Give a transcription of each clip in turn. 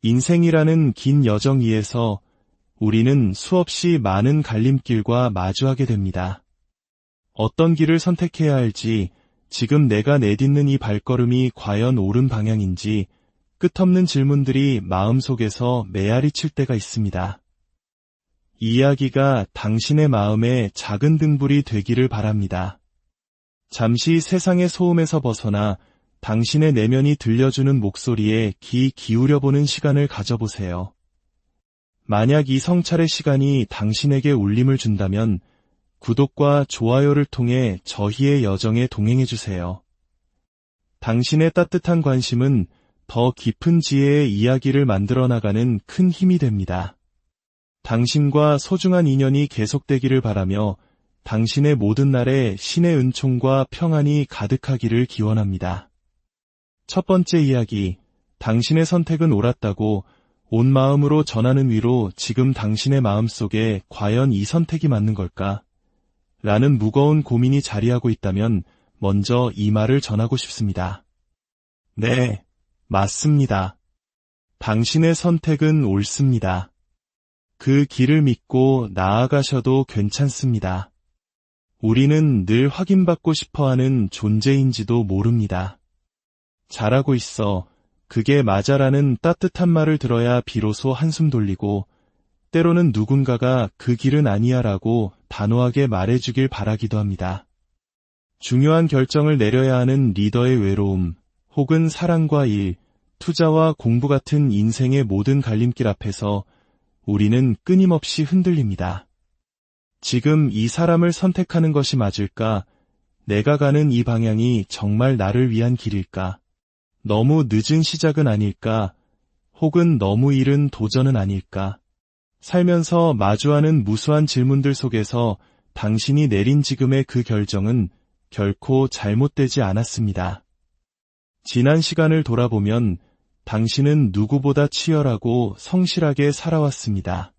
인생이라는 긴 여정 위에서 우리는 수없이 많은 갈림길과 마주하게 됩니다. 어떤 길을 선택해야 할지, 지금 내가 내딛는 이 발걸음이 과연 옳은 방향인지 끝없는 질문들이 마음속에서 메아리 칠 때가 있습니다. 이 이야기가 당신의 마음에 작은 등불이 되기를 바랍니다. 잠시 세상의 소음에서 벗어나 당신의 내면이 들려주는 목소리에 귀 기울여보는 시간을 가져보세요. 만약 이 성찰의 시간이 당신에게 울림을 준다면 구독과 좋아요를 통해 저희의 여정에 동행해주세요. 당신의 따뜻한 관심은 더 깊은 지혜의 이야기를 만들어 나가는 큰 힘이 됩니다. 당신과 소중한 인연이 계속되기를 바라며 당신의 모든 날에 신의 은총과 평안이 가득하기를 기원합니다. 첫 번째 이야기, 당신의 선택은 옳았다고 온 마음으로 전하는 위로 지금 당신의 마음속에 과연 이 선택이 맞는 걸까? 라는 무거운 고민이 자리하고 있다면 먼저 이 말을 전하고 싶습니다. 네, 맞습니다. 당신의 선택은 옳습니다. 그 길을 믿고 나아가셔도 괜찮습니다. 우리는 늘 확인받고 싶어하는 존재인지도 모릅니다. 잘하고 있어. 그게 맞아라는 따뜻한 말을 들어야 비로소 한숨 돌리고 때로는 누군가가 그 길은 아니야라고 단호하게 말해주길 바라기도 합니다. 중요한 결정을 내려야 하는 리더의 외로움, 혹은 사랑과 일, 투자와 공부 같은 인생의 모든 갈림길 앞에서 우리는 끊임없이 흔들립니다. 지금 이 사람을 선택하는 것이 맞을까? 내가 가는 이 방향이 정말 나를 위한 길일까? 너무 늦은 시작은 아닐까? 혹은 너무 이른 도전은 아닐까? 살면서 마주하는 무수한 질문들 속에서 당신이 내린 지금의 그 결정은 결코 잘못되지 않았습니다. 지난 시간을 돌아보면 당신은 누구보다 치열하고 성실하게 살아왔습니다.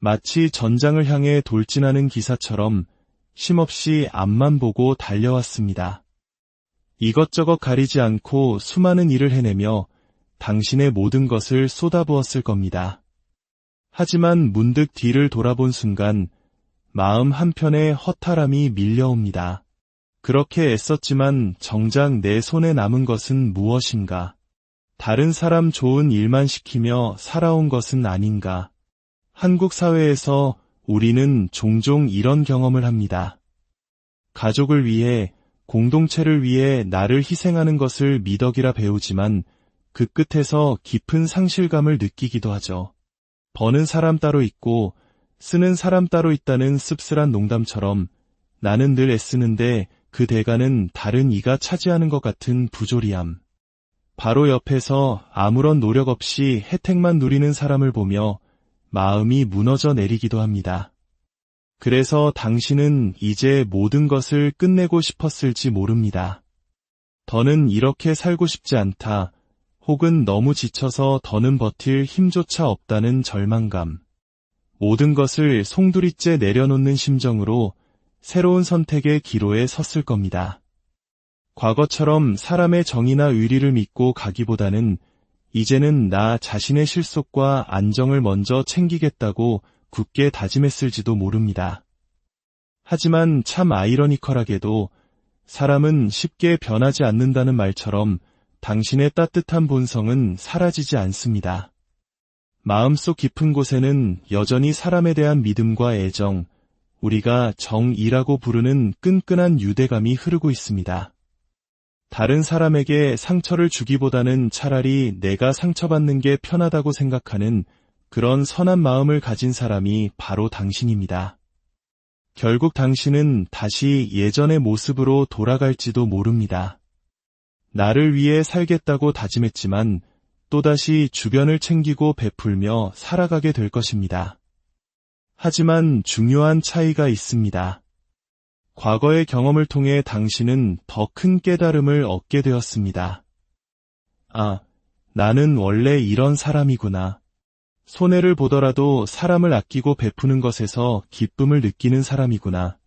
마치 전장을 향해 돌진하는 기사처럼 쉼없이 앞만 보고 달려왔습니다. 이것저것 가리지 않고 수많은 일을 해내며 당신의 모든 것을 쏟아부었을 겁니다. 하지만 문득 뒤를 돌아본 순간 마음 한편에 허탈함이 밀려옵니다. 그렇게 애썼지만 정작 내 손에 남은 것은 무엇인가? 다른 사람 좋은 일만 시키며 살아온 것은 아닌가? 한국 사회에서 우리는 종종 이런 경험을 합니다. 가족을 위해, 공동체를 위해 나를 희생하는 것을 미덕이라 배우지만 그 끝에서 깊은 상실감을 느끼기도 하죠. 버는 사람 따로 있고 쓰는 사람 따로 있다는 씁쓸한 농담처럼 나는 늘 애쓰는데 그 대가는 다른 이가 차지하는 것 같은 부조리함. 바로 옆에서 아무런 노력 없이 혜택만 누리는 사람을 보며 마음이 무너져 내리기도 합니다. 그래서 당신은 이제 모든 것을 끝내고 싶었을지 모릅니다. 더는 이렇게 살고 싶지 않다, 혹은 너무 지쳐서 더는 버틸 힘조차 없다는 절망감. 모든 것을 송두리째 내려놓는 심정으로 새로운 선택의 기로에 섰을 겁니다. 과거처럼 사람의 정의나 의리를 믿고 가기보다는 이제는 나 자신의 실속과 안정을 먼저 챙기겠다고 굳게 다짐했을지도 모릅니다. 하지만 참 아이러니컬하게도 사람은 쉽게 변하지 않는다는 말처럼 당신의 따뜻한 본성은 사라지지 않습니다. 마음속 깊은 곳에는 여전히 사람에 대한 믿음과 애정, 우리가 정이라고 부르는 끈끈한 유대감이 흐르고 있습니다. 다른 사람에게 상처를 주기보다는 차라리 내가 상처받는 게 편하다고 생각하는 그런 선한 마음을 가진 사람이 바로 당신입니다. 결국 당신은 다시 예전의 모습으로 돌아갈지도 모릅니다. 나를 위해 살겠다고 다짐했지만 또다시 주변을 챙기고 베풀며 살아가게 될 것입니다. 하지만 중요한 차이가 있습니다. 과거의 경험을 통해 당신은 더 큰 깨달음을 얻게 되었습니다. 아, 나는 원래 이런 사람이구나. 손해를 보더라도 사람을 아끼고 베푸는 것에서 기쁨을 느끼는 사람이구나.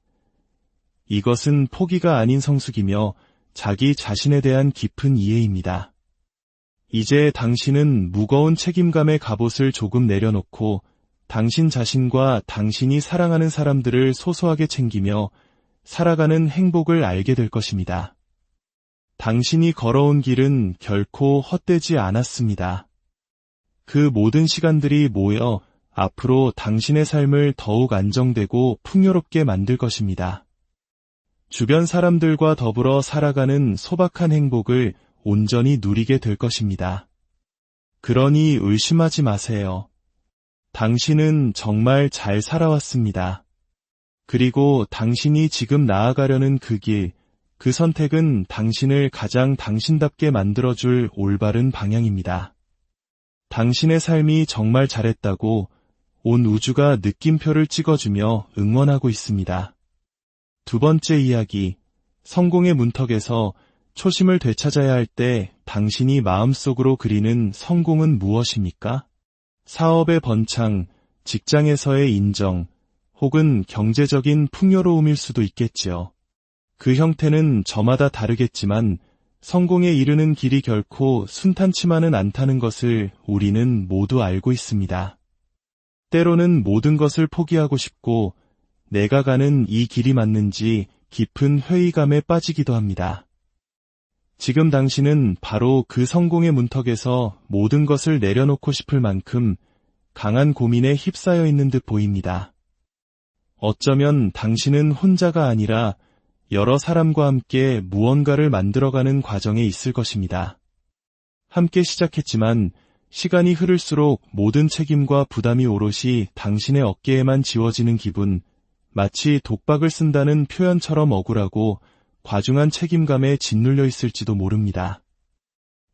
이것은 포기가 아닌 성숙이며 자기 자신에 대한 깊은 이해입니다. 이제 당신은 무거운 책임감의 갑옷을 조금 내려놓고 당신 자신과 당신이 사랑하는 사람들을 소소하게 챙기며 살아가는 행복을 알게 될 것입니다. 당신이 걸어온 길은 결코 헛되지 않았습니다. 그 모든 시간들이 모여 앞으로 당신의 삶을 더욱 안정되고 풍요롭게 만들 것입니다. 주변 사람들과 더불어 살아가는 소박한 행복을 온전히 누리게 될 것입니다. 그러니 의심하지 마세요. 당신은 정말 잘 살아왔습니다. 그리고 당신이 지금 나아가려는 그 길, 그 선택은 당신을 가장 당신답게 만들어줄 올바른 방향입니다. 당신의 삶이 정말 잘했다고 온 우주가 느낌표를 찍어주며 응원하고 있습니다. 두 번째 이야기, 성공의 문턱에서 초심을 되찾아야 할 때 당신이 마음속으로 그리는 성공은 무엇입니까? 사업의 번창, 직장에서의 인정, 혹은 경제적인 풍요로움일 수도 있겠지요. 그 형태는 저마다 다르겠지만 성공에 이르는 길이 결코 순탄치만은 않다는 것을 우리는 모두 알고 있습니다. 때로는 모든 것을 포기하고 싶고 내가 가는 이 길이 맞는지 깊은 회의감에 빠지기도 합니다. 지금 당신은 바로 그 성공의 문턱에서 모든 것을 내려놓고 싶을 만큼 강한 고민에 휩싸여 있는 듯 보입니다. 어쩌면 당신은 혼자가 아니라 여러 사람과 함께 무언가를 만들어가는 과정에 있을 것입니다. 함께 시작했지만 시간이 흐를수록 모든 책임과 부담이 오롯이 당신의 어깨에만 지워지는 기분, 마치 독박을 쓴다는 표현처럼 억울하고 과중한 책임감에 짓눌려 있을지도 모릅니다.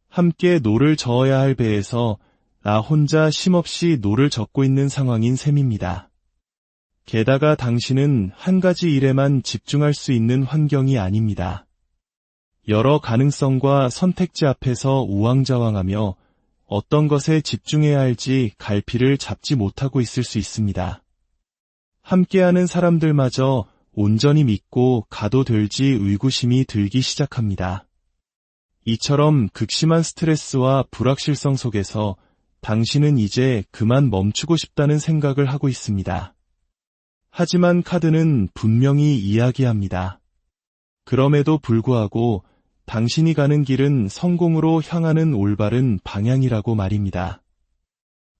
함께 노를 저어야 할 배에서 나 혼자 쉼없이 노를 젓고 있는 상황인 셈입니다. 게다가 당신은 한 가지 일에만 집중할 수 있는 환경이 아닙니다. 여러 가능성과 선택지 앞에서 우왕좌왕하며 어떤 것에 집중해야 할지 갈피를 잡지 못하고 있을 수 있습니다. 함께하는 사람들마저 온전히 믿고 가도 될지 의구심이 들기 시작합니다. 이처럼 극심한 스트레스와 불확실성 속에서 당신은 이제 그만 멈추고 싶다는 생각을 하고 있습니다. 하지만 카드는 분명히 이야기합니다. 그럼에도 불구하고 당신이 가는 길은 성공으로 향하는 올바른 방향이라고 말입니다.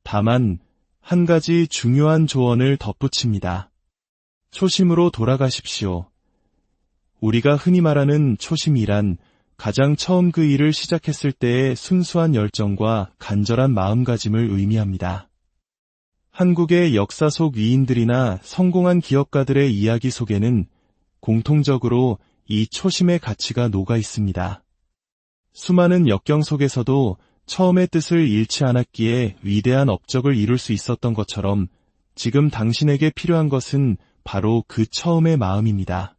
다만 한 가지 중요한 조언을 덧붙입니다. 초심으로 돌아가십시오. 우리가 흔히 말하는 초심이란 가장 처음 그 일을 시작했을 때의 순수한 열정과 간절한 마음가짐을 의미합니다. 한국의 역사 속 위인들이나 성공한 기업가들의 이야기 속에는 공통적으로 이 초심의 가치가 녹아 있습니다. 수많은 역경 속에서도 처음의 뜻을 잃지 않았기에 위대한 업적을 이룰 수 있었던 것처럼 지금 당신에게 필요한 것은 바로 그 처음의 마음입니다.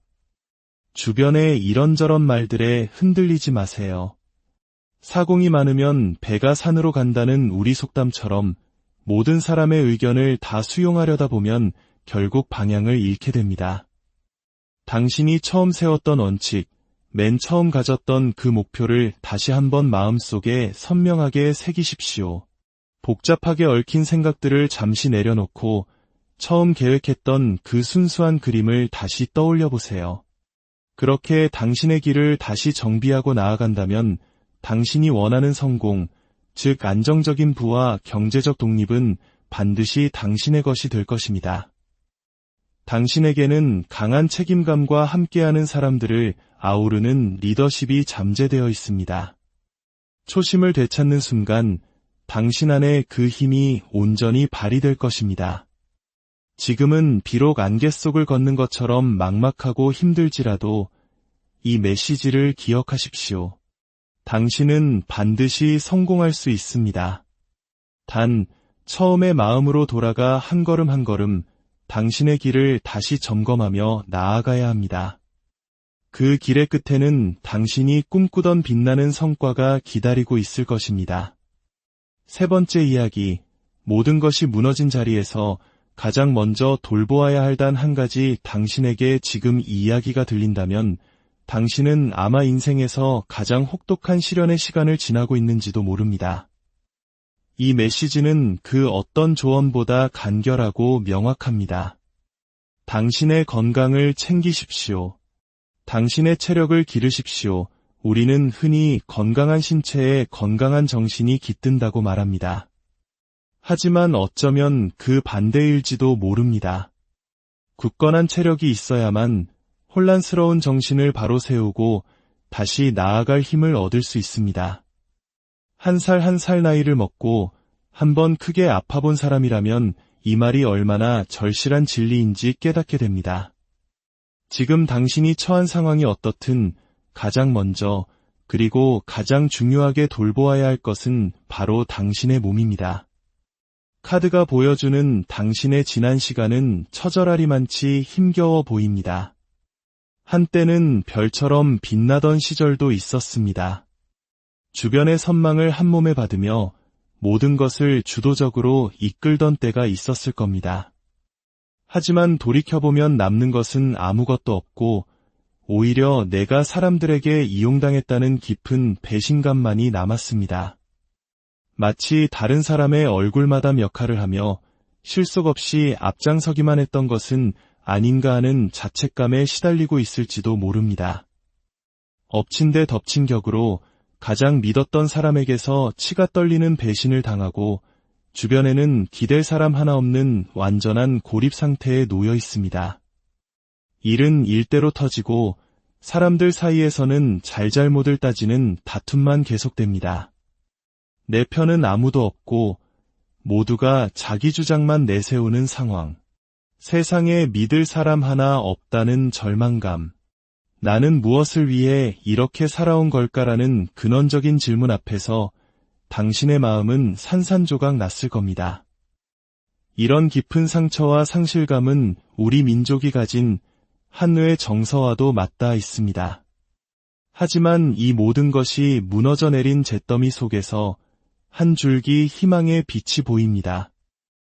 주변의 이런저런 말들에 흔들리지 마세요. 사공이 많으면 배가 산으로 간다는 우리 속담처럼 모든 사람의 의견을 다 수용하려다 보면 결국 방향을 잃게 됩니다. 당신이 처음 세웠던 원칙, 맨 처음 가졌던 그 목표를 다시 한번 마음속에 선명하게 새기십시오. 복잡하게 얽힌 생각들을 잠시 내려놓고 처음 계획했던 그 순수한 그림을 다시 떠올려 보세요. 그렇게 당신의 길을 다시 정비하고 나아간다면 당신이 원하는 성공, 즉 안정적인 부와 경제적 독립은 반드시 당신의 것이 될 것입니다. 당신에게는 강한 책임감과 함께하는 사람들을 아우르는 리더십이 잠재되어 있습니다. 초심을 되찾는 순간 당신 안에 그 힘이 온전히 발휘될 것입니다. 지금은 비록 안개 속을 걷는 것처럼 막막하고 힘들지라도 이 메시지를 기억하십시오. 당신은 반드시 성공할 수 있습니다. 단, 처음의 마음으로 돌아가 한 걸음 한 걸음 당신의 길을 다시 점검하며 나아가야 합니다. 그 길의 끝에는 당신이 꿈꾸던 빛나는 성과가 기다리고 있을 것입니다. 세 번째 이야기, 모든 것이 무너진 자리에서 가장 먼저 돌보아야 할 단 한 가지 당신에게 지금 이 이야기가 들린다면 당신은 아마 인생에서 가장 혹독한 시련의 시간을 지나고 있는지도 모릅니다. 이 메시지는 그 어떤 조언보다 간결하고 명확합니다. 당신의 건강을 챙기십시오. 당신의 체력을 기르십시오. 우리는 흔히 건강한 신체에 건강한 정신이 깃든다고 말합니다. 하지만 어쩌면 그 반대일지도 모릅니다. 굳건한 체력이 있어야만 혼란스러운 정신을 바로 세우고 다시 나아갈 힘을 얻을 수 있습니다. 한 살 한 살 나이를 먹고 한번 크게 아파본 사람이라면 이 말이 얼마나 절실한 진리인지 깨닫게 됩니다. 지금 당신이 처한 상황이 어떻든 가장 먼저 그리고 가장 중요하게 돌보아야 할 것은 바로 당신의 몸입니다. 카드가 보여주는 당신의 지난 시간은 처절하리만치 힘겨워 보입니다. 한때는 별처럼 빛나던 시절도 있었습니다. 주변의 선망을 한몸에 받으며 모든 것을 주도적으로 이끌던 때가 있었을 겁니다. 하지만 돌이켜보면 남는 것은 아무것도 없고 오히려 내가 사람들에게 이용당했다는 깊은 배신감만이 남았습니다. 마치 다른 사람의 얼굴마담 역할을 하며 실속 없이 앞장서기만 했던 것은 아닌가 하는 자책감에 시달리고 있을지도 모릅니다. 엎친 데 덮친 격으로 가장 믿었던 사람에게서 치가 떨리는 배신을 당하고 주변에는 기댈 사람 하나 없는 완전한 고립 상태에 놓여 있습니다. 일은 일대로 터지고 사람들 사이에서는 잘잘못을 따지는 다툼만 계속됩니다. 내 편은 아무도 없고 모두가 자기 주장만 내세우는 상황. 세상에 믿을 사람 하나 없다는 절망감. 나는 무엇을 위해 이렇게 살아온 걸까라는 근원적인 질문 앞에서 당신의 마음은 산산조각 났을 겁니다. 이런 깊은 상처와 상실감은 우리 민족이 가진 한뇌의 정서와도 맞닿아 있습니다. 하지만 이 모든 것이 무너져 내린 잿더미 속에서 한 줄기 희망의 빛이 보입니다.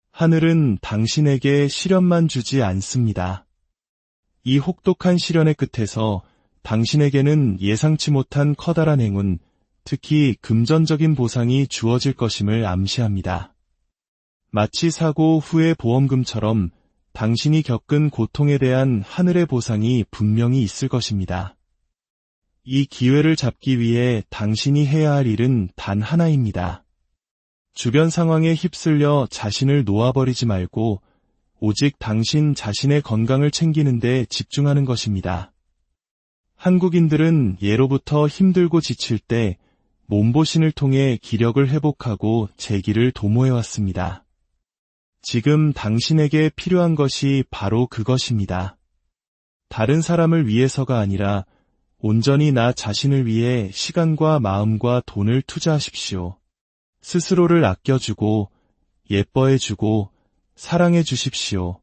하늘은 당신에게 시련만 주지 않습니다. 이 혹독한 시련의 끝에서 당신에게는 예상치 못한 커다란 행운, 특히 금전적인 보상이 주어질 것임을 암시합니다. 마치 사고 후의 보험금처럼 당신이 겪은 고통에 대한 하늘의 보상이 분명히 있을 것입니다. 이 기회를 잡기 위해 당신이 해야 할 일은 단 하나입니다. 주변 상황에 휩쓸려 자신을 놓아버리지 말고 오직 당신 자신의 건강을 챙기는 데 집중하는 것입니다. 한국인들은 예로부터 힘들고 지칠 때 몸보신을 통해 기력을 회복하고 재기를 도모해왔습니다. 지금 당신에게 필요한 것이 바로 그것입니다. 다른 사람을 위해서가 아니라 온전히 나 자신을 위해 시간과 마음과 돈을 투자하십시오. 스스로를 아껴주고 예뻐해주고 사랑해 주십시오.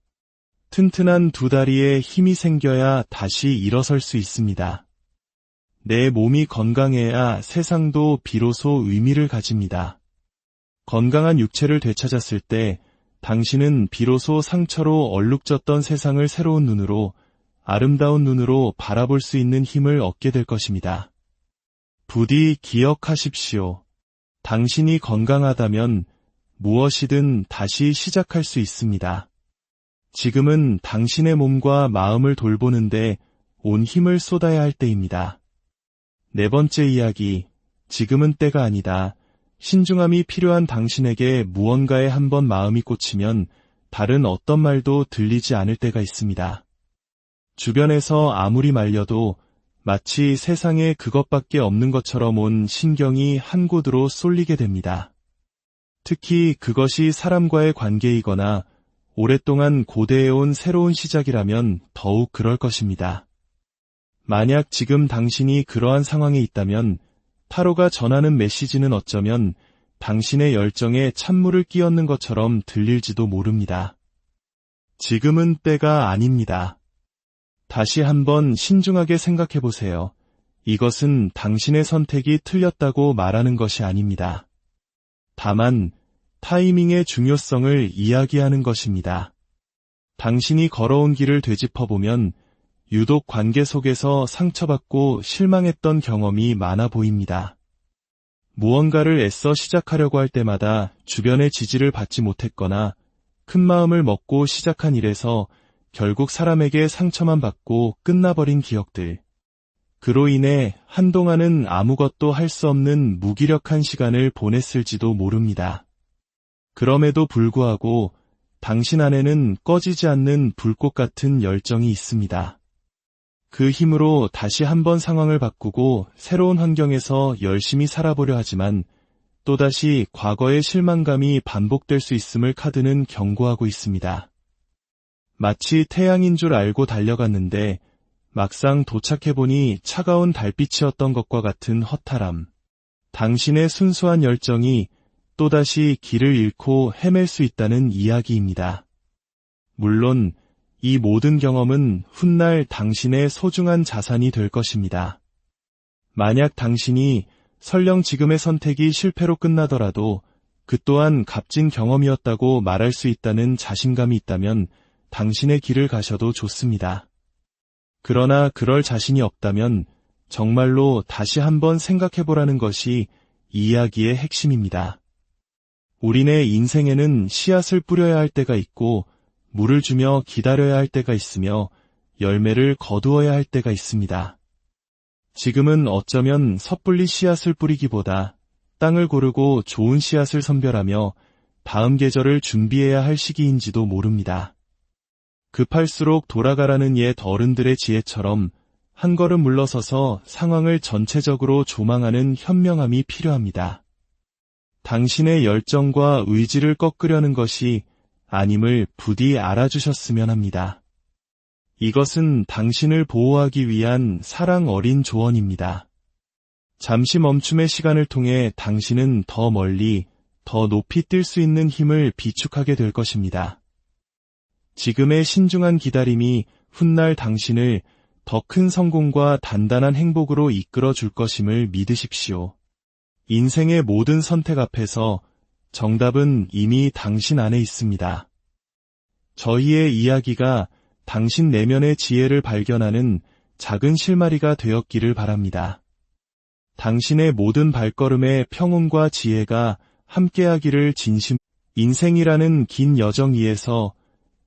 튼튼한 두 다리에 힘이 생겨야 다시 일어설 수 있습니다. 내 몸이 건강해야 세상도 비로소 의미를 가집니다. 건강한 육체를 되찾았을 때 당신은 비로소 상처로 얼룩졌던 세상을 새로운 눈으로, 아름다운 눈으로 바라볼 수 있는 힘을 얻게 될 것입니다. 부디 기억하십시오. 당신이 건강하다면 무엇이든 다시 시작할 수 있습니다. 지금은 당신의 몸과 마음을 돌보는데 온 힘을 쏟아야 할 때입니다. 네 번째 이야기, 지금은 때가 아니다. 신중함이 필요한 당신에게 무언가에 한번 마음이 꽂히면 다른 어떤 말도 들리지 않을 때가 있습니다. 주변에서 아무리 말려도 마치 세상에 그것밖에 없는 것처럼 온 신경이 한 곳으로 쏠리게 됩니다. 특히 그것이 사람과의 관계이거나 오랫동안 고대해온 새로운 시작이라면 더욱 그럴 것입니다. 만약 지금 당신이 그러한 상황에 있다면 타로가 전하는 메시지는 어쩌면 당신의 열정에 찬물을 끼얹는 것처럼 들릴지도 모릅니다. 지금은 때가 아닙니다. 다시 한번 신중하게 생각해 보세요. 이것은 당신의 선택이 틀렸다고 말하는 것이 아닙니다. 다만 타이밍의 중요성을 이야기하는 것입니다. 당신이 걸어온 길을 되짚어보면 유독 관계 속에서 상처받고 실망했던 경험이 많아 보입니다. 무언가를 애써 시작하려고 할 때마다 주변의 지지를 받지 못했거나 큰 마음을 먹고 시작한 일에서 결국 사람에게 상처만 받고 끝나버린 기억들. 그로 인해 한동안은 아무것도 할 수 없는 무기력한 시간을 보냈을지도 모릅니다. 그럼에도 불구하고 당신 안에는 꺼지지 않는 불꽃 같은 열정이 있습니다. 그 힘으로 다시 한번 상황을 바꾸고 새로운 환경에서 열심히 살아보려 하지만 또다시 과거의 실망감이 반복될 수 있음을 카드는 경고하고 있습니다. 마치 태양인 줄 알고 달려갔는데 막상 도착해보니 차가운 달빛이었던 것과 같은 허탈함. 당신의 순수한 열정이 또다시 길을 잃고 헤맬 수 있다는 이야기입니다. 물론 이 모든 경험은 훗날 당신의 소중한 자산이 될 것입니다. 만약 당신이 설령 지금의 선택이 실패로 끝나더라도 그 또한 값진 경험이었다고 말할 수 있다는 자신감이 있다면 당신의 길을 가셔도 좋습니다. 그러나 그럴 자신이 없다면 정말로 다시 한번 생각해보라는 것이 이 이야기의 핵심입니다. 우리네 인생에는 씨앗을 뿌려야 할 때가 있고 물을 주며 기다려야 할 때가 있으며 열매를 거두어야 할 때가 있습니다. 지금은 어쩌면 섣불리 씨앗을 뿌리기보다 땅을 고르고 좋은 씨앗을 선별하며 다음 계절을 준비해야 할 시기인지도 모릅니다. 급할수록 돌아가라는 옛 어른들의 지혜처럼 한 걸음 물러서서 상황을 전체적으로 조망하는 현명함이 필요합니다. 당신의 열정과 의지를 꺾으려는 것이 아님을 부디 알아주셨으면 합니다. 이것은 당신을 보호하기 위한 사랑 어린 조언입니다. 잠시 멈춤의 시간을 통해 당신은 더 멀리, 더 높이 뛸 수 있는 힘을 비축하게 될 것입니다. 지금의 신중한 기다림이 훗날 당신을 더 큰 성공과 단단한 행복으로 이끌어 줄 것임을 믿으십시오. 인생의 모든 선택 앞에서 정답은 이미 당신 안에 있습니다. 저희의 이야기가 당신 내면의 지혜를 발견하는 작은 실마리가 되었기를 바랍니다. 당신의 모든 발걸음에 평온과 지혜가 함께하기를 진심. 인생이라는 긴 여정 위에서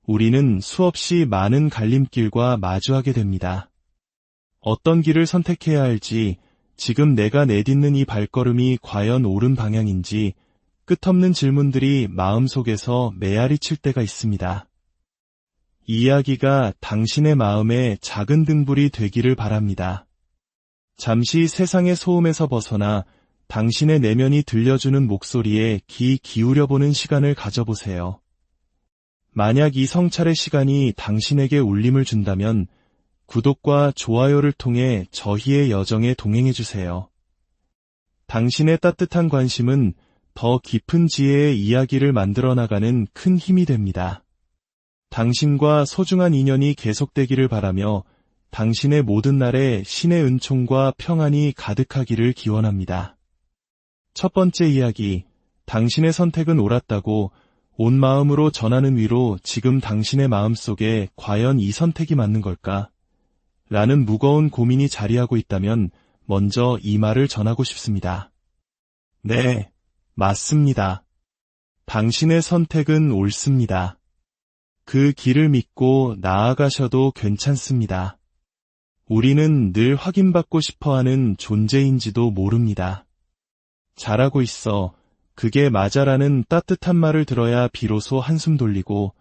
우리는 수없이 많은 갈림길과 마주하게 됩니다. 어떤 길을 선택해야 할지, 지금 내가 내딛는 이 발걸음이 과연 옳은 방향인지 끝없는 질문들이 마음속에서 메아리 칠 때가 있습니다. 이 이야기가 당신의 마음에 작은 등불이 되기를 바랍니다. 잠시 세상의 소음에서 벗어나 당신의 내면이 들려주는 목소리에 귀 기울여보는 시간을 가져보세요. 만약 이 성찰의 시간이 당신에게 울림을 준다면 구독과 좋아요를 통해 저희의 여정에 동행해주세요. 당신의 따뜻한 관심은 더 깊은 지혜의 이야기를 만들어 나가는 큰 힘이 됩니다. 당신과 소중한 인연이 계속되기를 바라며 당신의 모든 날에 신의 은총과 평안이 가득하기를 기원합니다. 첫 번째 이야기, 당신의 선택은 옳았다고 온 마음으로 전하는 위로 지금 당신의 마음속에 과연 이 선택이 맞는 걸까? 라는 무거운 고민이 자리하고 있다면 먼저 이 말을 전하고 싶습니다. 네, 맞습니다. 당신의 선택은 옳습니다. 그 길을 믿고 나아가셔도 괜찮습니다. 우리는 늘 확인받고 싶어하는 존재인지도 모릅니다. 잘하고 있어. 그게 맞아라는 따뜻한 말을 들어야 비로소 한숨 돌리고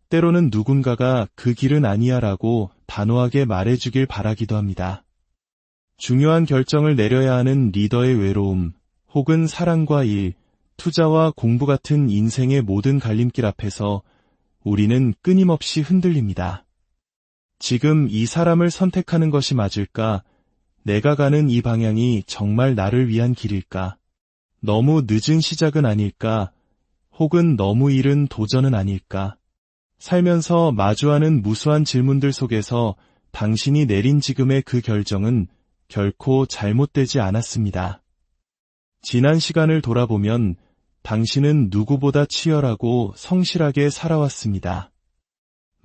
때로는 누군가가 그 길은 아니야라고 단호하게 말해주길 바라기도 합니다. 중요한 결정을 내려야 하는 리더의 외로움, 혹은 사랑과 일, 투자와 공부 같은 인생의 모든 갈림길 앞에서 우리는 끊임없이 흔들립니다. 지금 이 사람을 선택하는 것이 맞을까? 내가 가는 이 방향이 정말 나를 위한 길일까? 너무 늦은 시작은 아닐까? 혹은 너무 이른 도전은 아닐까? 살면서 마주하는 무수한 질문들 속에서 당신이 내린 지금의 그 결정은 결코 잘못되지 않았습니다. 지난 시간을 돌아보면 당신은 누구보다 치열하고 성실하게 살아왔습니다.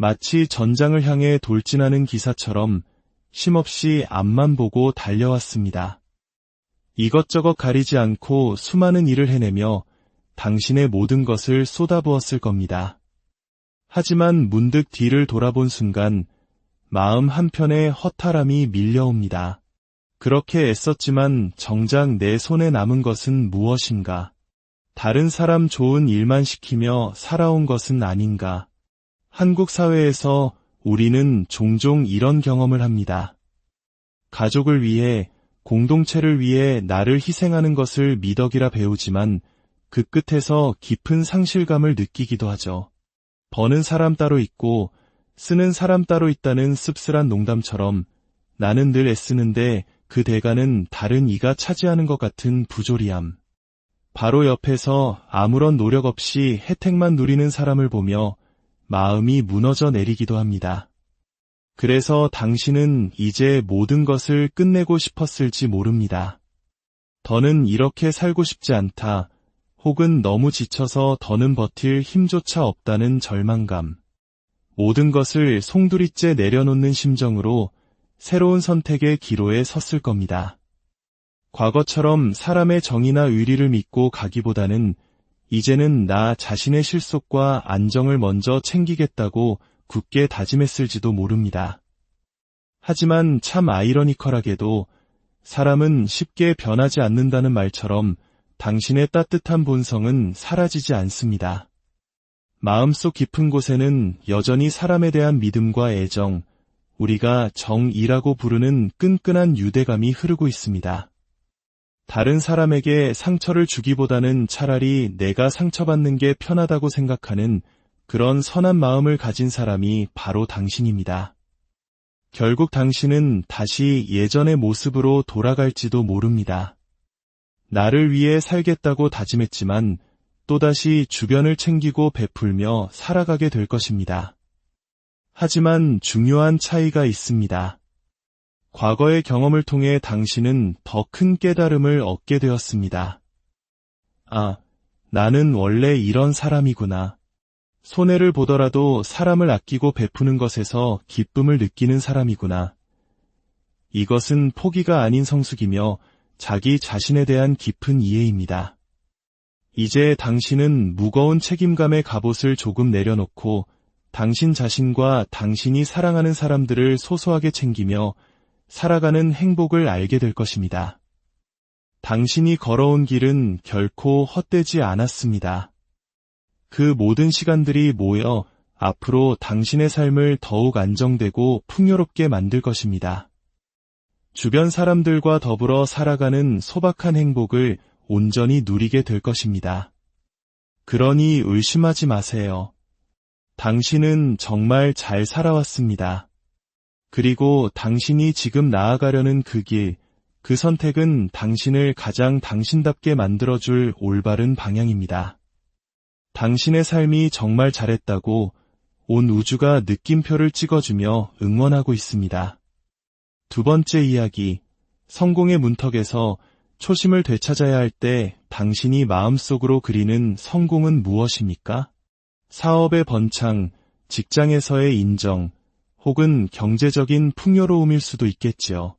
마치 전장을 향해 돌진하는 기사처럼 쉼없이 앞만 보고 달려왔습니다. 이것저것 가리지 않고 수많은 일을 해내며 당신의 모든 것을 쏟아부었을 겁니다. 하지만 문득 뒤를 돌아본 순간 마음 한편에 허탈함이 밀려옵니다. 그렇게 애썼지만 정작 내 손에 남은 것은 무엇인가? 다른 사람 좋은 일만 시키며 살아온 것은 아닌가? 한국 사회에서 우리는 종종 이런 경험을 합니다. 가족을 위해, 공동체를 위해 나를 희생하는 것을 미덕이라 배우지만 그 끝에서 깊은 상실감을 느끼기도 하죠. 버는 사람 따로 있고 쓰는 사람 따로 있다는 씁쓸한 농담처럼 나는 늘 애쓰는데 그 대가는 다른 이가 차지하는 것 같은 부조리함. 바로 옆에서 아무런 노력 없이 혜택만 누리는 사람을 보며 마음이 무너져 내리기도 합니다. 그래서 당신은 이제 모든 것을 끝내고 싶었을지 모릅니다. 더는 이렇게 살고 싶지 않다, 혹은 너무 지쳐서 더는 버틸 힘조차 없다는 절망감. 모든 것을 송두리째 내려놓는 심정으로 새로운 선택의 기로에 섰을 겁니다. 과거처럼 사람의 정의나 의리를 믿고 가기보다는 이제는 나 자신의 실속과 안정을 먼저 챙기겠다고 굳게 다짐했을지도 모릅니다. 하지만 참 아이러니컬하게도 사람은 쉽게 변하지 않는다는 말처럼 당신의 따뜻한 본성은 사라지지 않습니다. 마음속 깊은 곳에는 여전히 사람에 대한 믿음과 애정, 우리가 정이라고 부르는 끈끈한 유대감이 흐르고 있습니다. 다른 사람에게 상처를 주기보다는 차라리 내가 상처받는 게 편하다고 생각하는 그런 선한 마음을 가진 사람이 바로 당신입니다. 결국 당신은 다시 예전의 모습으로 돌아갈지도 모릅니다. 나를 위해 살겠다고 다짐했지만 또다시 주변을 챙기고 베풀며 살아가게 될 것입니다. 하지만 중요한 차이가 있습니다. 과거의 경험을 통해 당신은 더 큰 깨달음을 얻게 되었습니다. 아, 나는 원래 이런 사람이구나. 손해를 보더라도 사람을 아끼고 베푸는 것에서 기쁨을 느끼는 사람이구나. 이것은 포기가 아닌 성숙이며 자기 자신에 대한 깊은 이해입니다. 이제 당신은 무거운 책임감의 갑옷을 조금 내려놓고 당신 자신과 당신이 사랑하는 사람들을 소소하게 챙기며 살아가는 행복을 알게 될 것입니다. 당신이 걸어온 길은 결코 헛되지 않았습니다. 그 모든 시간들이 모여 앞으로 당신의 삶을 더욱 안정되고 풍요롭게 만들 것입니다. 주변 사람들과 더불어 살아가는 소박한 행복을 온전히 누리게 될 것입니다. 그러니 의심하지 마세요. 당신은 정말 잘 살아왔습니다. 그리고 당신이 지금 나아가려는 그 길, 그 선택은 당신을 가장 당신답게 만들어줄 올바른 방향입니다. 당신의 삶이 정말 잘했다고 온 우주가 느낌표를 찍어주며 응원하고 있습니다. 두 번째 이야기, 성공의 문턱에서 초심을 되찾아야 할 때 당신이 마음속으로 그리는 성공은 무엇입니까? 사업의 번창, 직장에서의 인정, 혹은 경제적인 풍요로움일 수도 있겠지요.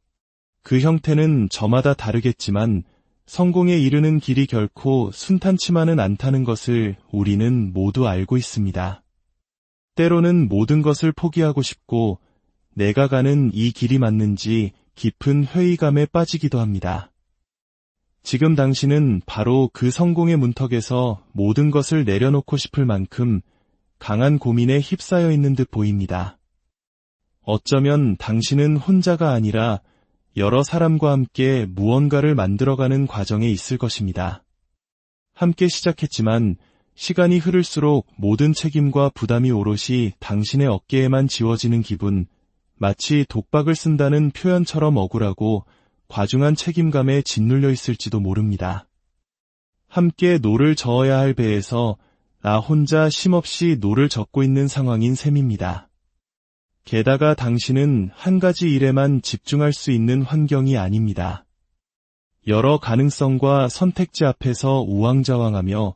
그 형태는 저마다 다르겠지만 성공에 이르는 길이 결코 순탄치만은 않다는 것을 우리는 모두 알고 있습니다. 때로는 모든 것을 포기하고 싶고 내가 가는 이 길이 맞는지 깊은 회의감에 빠지기도 합니다. 지금 당신은 바로 그 성공의 문턱에서 모든 것을 내려놓고 싶을 만큼 강한 고민에 휩싸여 있는 듯 보입니다. 어쩌면 당신은 혼자가 아니라 여러 사람과 함께 무언가를 만들어가는 과정에 있을 것입니다. 함께 시작했지만 시간이 흐를수록 모든 책임과 부담이 오롯이 당신의 어깨에만 지워지는 기분, 마치 독박을 쓴다는 표현처럼 억울하고 과중한 책임감에 짓눌려 있을지도 모릅니다. 함께 노를 저어야 할 배에서 나 혼자 쉼없이 노를 젓고 있는 상황인 셈입니다. 게다가 당신은 한 가지 일에만 집중할 수 있는 환경이 아닙니다. 여러 가능성과 선택지 앞에서 우왕좌왕하며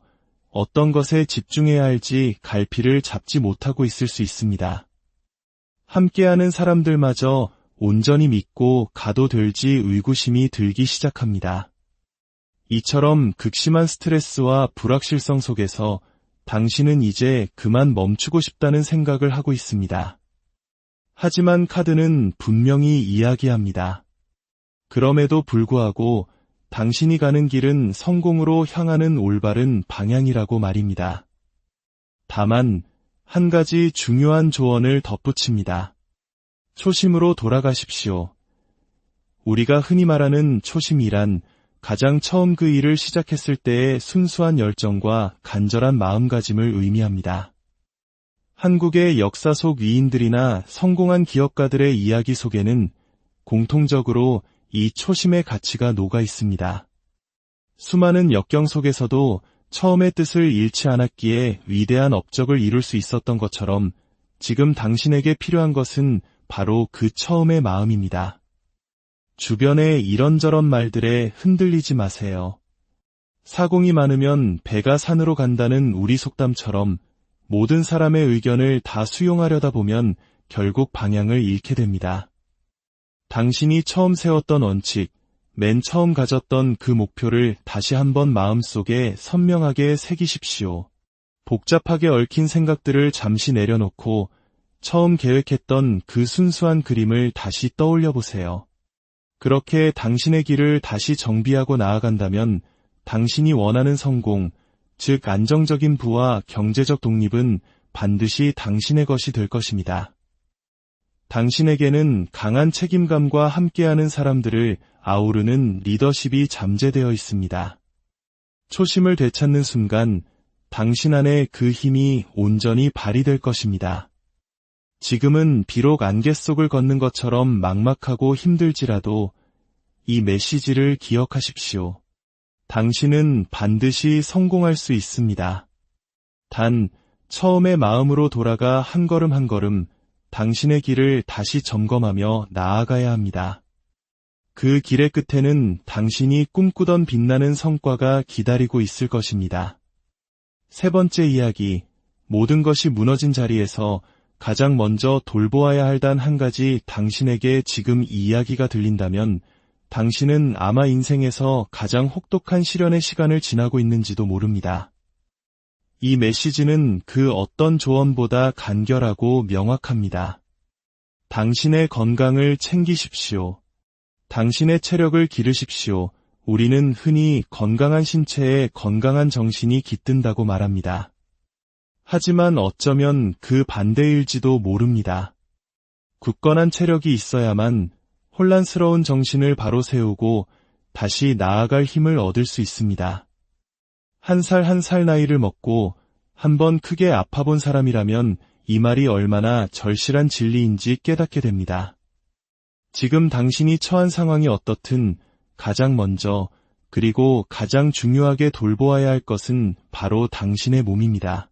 어떤 것에 집중해야 할지 갈피를 잡지 못하고 있을 수 있습니다. 함께하는 사람들마저 온전히 믿고 가도 될지 의구심이 들기 시작합니다. 이처럼 극심한 스트레스와 불확실성 속에서 당신은 이제 그만 멈추고 싶다는 생각을 하고 있습니다. 하지만 카드는 분명히 이야기합니다. 그럼에도 불구하고 당신이 가는 길은 성공으로 향하는 올바른 방향이라고 말입니다. 다만 한 가지 중요한 조언을 덧붙입니다. 초심으로 돌아가십시오. 우리가 흔히 말하는 초심이란 가장 처음 그 일을 시작했을 때의 순수한 열정과 간절한 마음가짐을 의미합니다. 한국의 역사 속 위인들이나 성공한 기업가들의 이야기 속에는 공통적으로 이 초심의 가치가 녹아 있습니다. 수많은 역경 속에서도 처음의 뜻을 잃지 않았기에 위대한 업적을 이룰 수 있었던 것처럼 지금 당신에게 필요한 것은 바로 그 처음의 마음입니다. 주변의 이런저런 말들에 흔들리지 마세요. 사공이 많으면 배가 산으로 간다는 우리 속담처럼 모든 사람의 의견을 다 수용하려다 보면 결국 방향을 잃게 됩니다. 당신이 처음 세웠던 원칙, 맨 처음 가졌던 그 목표를 다시 한번 마음속에 선명하게 새기십시오. 복잡하게 얽힌 생각들을 잠시 내려놓고 처음 계획했던 그 순수한 그림을 다시 떠올려 보세요. 그렇게 당신의 길을 다시 정비하고 나아간다면 당신이 원하는 성공, 즉 안정적인 부와 경제적 독립은 반드시 당신의 것이 될 것입니다. 당신에게는 강한 책임감과 함께하는 사람들을 아우르는 리더십이 잠재되어 있습니다. 초심을 되찾는 순간 당신 안에 그 힘이 온전히 발휘될 것입니다. 지금은 비록 안개 속을 걷는 것처럼 막막하고 힘들지라도 이 메시지를 기억하십시오. 당신은 반드시 성공할 수 있습니다. 단, 처음의 마음으로 돌아가 한 걸음 한 걸음 당신의 길을 다시 점검하며 나아가야 합니다. 그 길의 끝에는 당신이 꿈꾸던 빛나는 성과가 기다리고 있을 것입니다. 세 번째 이야기, 모든 것이 무너진 자리에서 가장 먼저 돌보아야 할 단 한 가지 당신에게 지금 이 이야기가 들린다면 당신은 아마 인생에서 가장 혹독한 시련의 시간을 지나고 있는지도 모릅니다. 이 메시지는 그 어떤 조언보다 간결하고 명확합니다. 당신의 건강을 챙기십시오. 당신의 체력을 기르십시오. 우리는 흔히 건강한 신체에 건강한 정신이 깃든다고 말합니다. 하지만 어쩌면 그 반대일지도 모릅니다. 굳건한 체력이 있어야만 혼란스러운 정신을 바로 세우고 다시 나아갈 힘을 얻을 수 있습니다. 한 살 한 살 나이를 먹고 한번 크게 아파본 사람이라면 이 말이 얼마나 절실한 진리인지 깨닫게 됩니다. 지금 당신이 처한 상황이 어떻든 가장 먼저 그리고 가장 중요하게 돌보아야 할 것은 바로 당신의 몸입니다.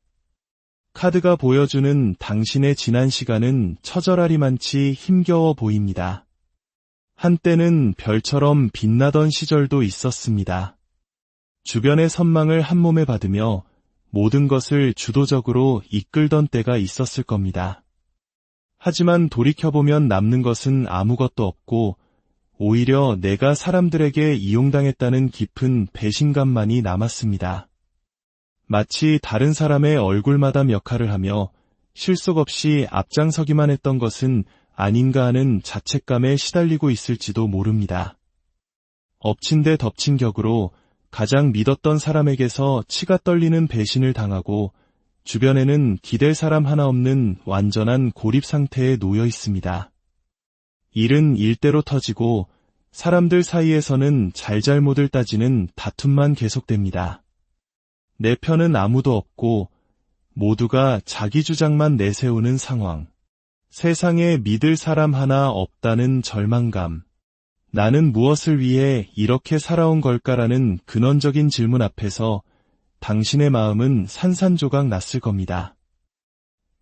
카드가 보여주는 당신의 지난 시간은 처절하리만치 힘겨워 보입니다. 한때는 별처럼 빛나던 시절도 있었습니다. 주변의 선망을 한몸에 받으며 모든 것을 주도적으로 이끌던 때가 있었을 겁니다. 하지만 돌이켜보면 남는 것은 아무것도 없고 오히려 내가 사람들에게 이용당했다는 깊은 배신감만이 남았습니다. 마치 다른 사람의 얼굴마담 역할을 하며 실속 없이 앞장서기만 했던 것은 아닌가 하는 자책감에 시달리고 있을지도 모릅니다. 엎친 데 덮친 격으로 가장 믿었던 사람에게서 치가 떨리는 배신을 당하고 주변에는 기댈 사람 하나 없는 완전한 고립 상태에 놓여 있습니다. 일은 일대로 터지고 사람들 사이에서는 잘잘못을 따지는 다툼만 계속됩니다. 내 편은 아무도 없고 모두가 자기 주장만 내세우는 상황. 세상에 믿을 사람 하나 없다는 절망감. 나는 무엇을 위해 이렇게 살아온 걸까라는 근원적인 질문 앞에서 당신의 마음은 산산조각 났을 겁니다.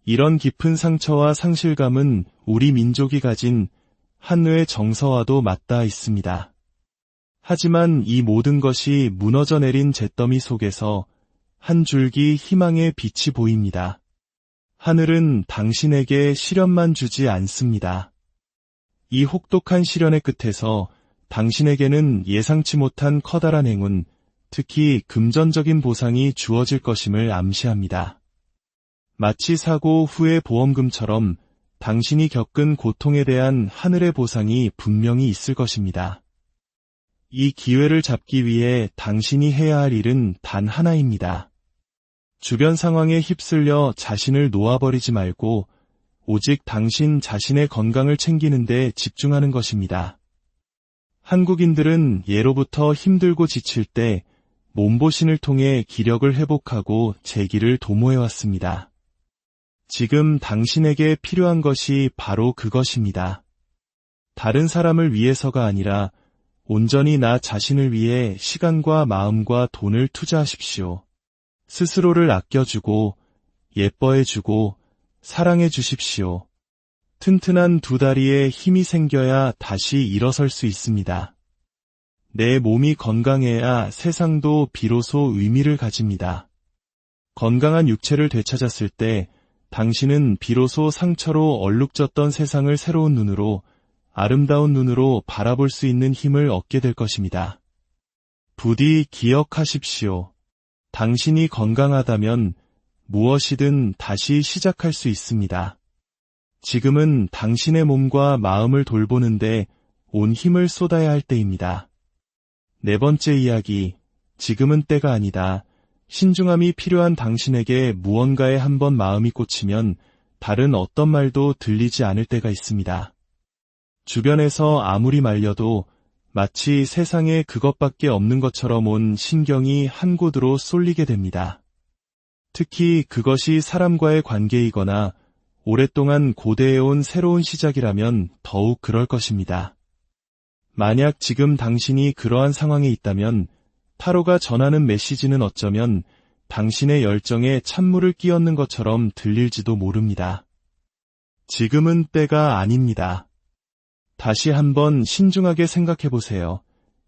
이런 깊은 상처와 상실감은 우리 민족이 가진 한뇌의 정서와도 맞닿아 있습니다. 하지만 이 모든 것이 무너져 내린 잿더미 속에서 한 줄기 희망의 빛이 보입니다. 하늘은 당신에게 시련만 주지 않습니다. 이 혹독한 시련의 끝에서 당신에게는 예상치 못한 커다란 행운, 특히 금전적인 보상이 주어질 것임을 암시합니다. 마치 사고 후의 보험금처럼 당신이 겪은 고통에 대한 하늘의 보상이 분명히 있을 것입니다. 이 기회를 잡기 위해 당신이 해야 할 일은 단 하나입니다. 주변 상황에 휩쓸려 자신을 놓아버리지 말고 오직 당신 자신의 건강을 챙기는 데 집중하는 것입니다. 한국인들은 예로부터 힘들고 지칠 때 몸보신을 통해 기력을 회복하고 재기를 도모해왔습니다. 지금 당신에게 필요한 것이 바로 그것입니다. 다른 사람을 위해서가 아니라 온전히 나 자신을 위해 시간과 마음과 돈을 투자하십시오. 스스로를 아껴주고 예뻐해주고 사랑해 주십시오. 튼튼한 두 다리에 힘이 생겨야 다시 일어설 수 있습니다. 내 몸이 건강해야 세상도 비로소 의미를 가집니다. 건강한 육체를 되찾았을 때 당신은 비로소 상처로 얼룩졌던 세상을 새로운 눈으로, 아름다운 눈으로 바라볼 수 있는 힘을 얻게 될 것입니다. 부디 기억하십시오. 당신이 건강하다면 무엇이든 다시 시작할 수 있습니다. 지금은 당신의 몸과 마음을 돌보는데 온 힘을 쏟아야 할 때입니다. 네 번째 이야기, 지금은 때가 아니다. 신중함이 필요한 당신에게 무언가에 한번 마음이 꽂히면 다른 어떤 말도 들리지 않을 때가 있습니다. 주변에서 아무리 말려도 마치 세상에 그것밖에 없는 것처럼 온 신경이 한 곳으로 쏠리게 됩니다. 특히 그것이 사람과의 관계이거나 오랫동안 고대해온 새로운 시작이라면 더욱 그럴 것입니다. 만약 지금 당신이 그러한 상황에 있다면 타로가 전하는 메시지는 어쩌면 당신의 열정에 찬물을 끼얹는 것처럼 들릴지도 모릅니다. 지금은 때가 아닙니다. 다시 한번 신중하게 생각해 보세요.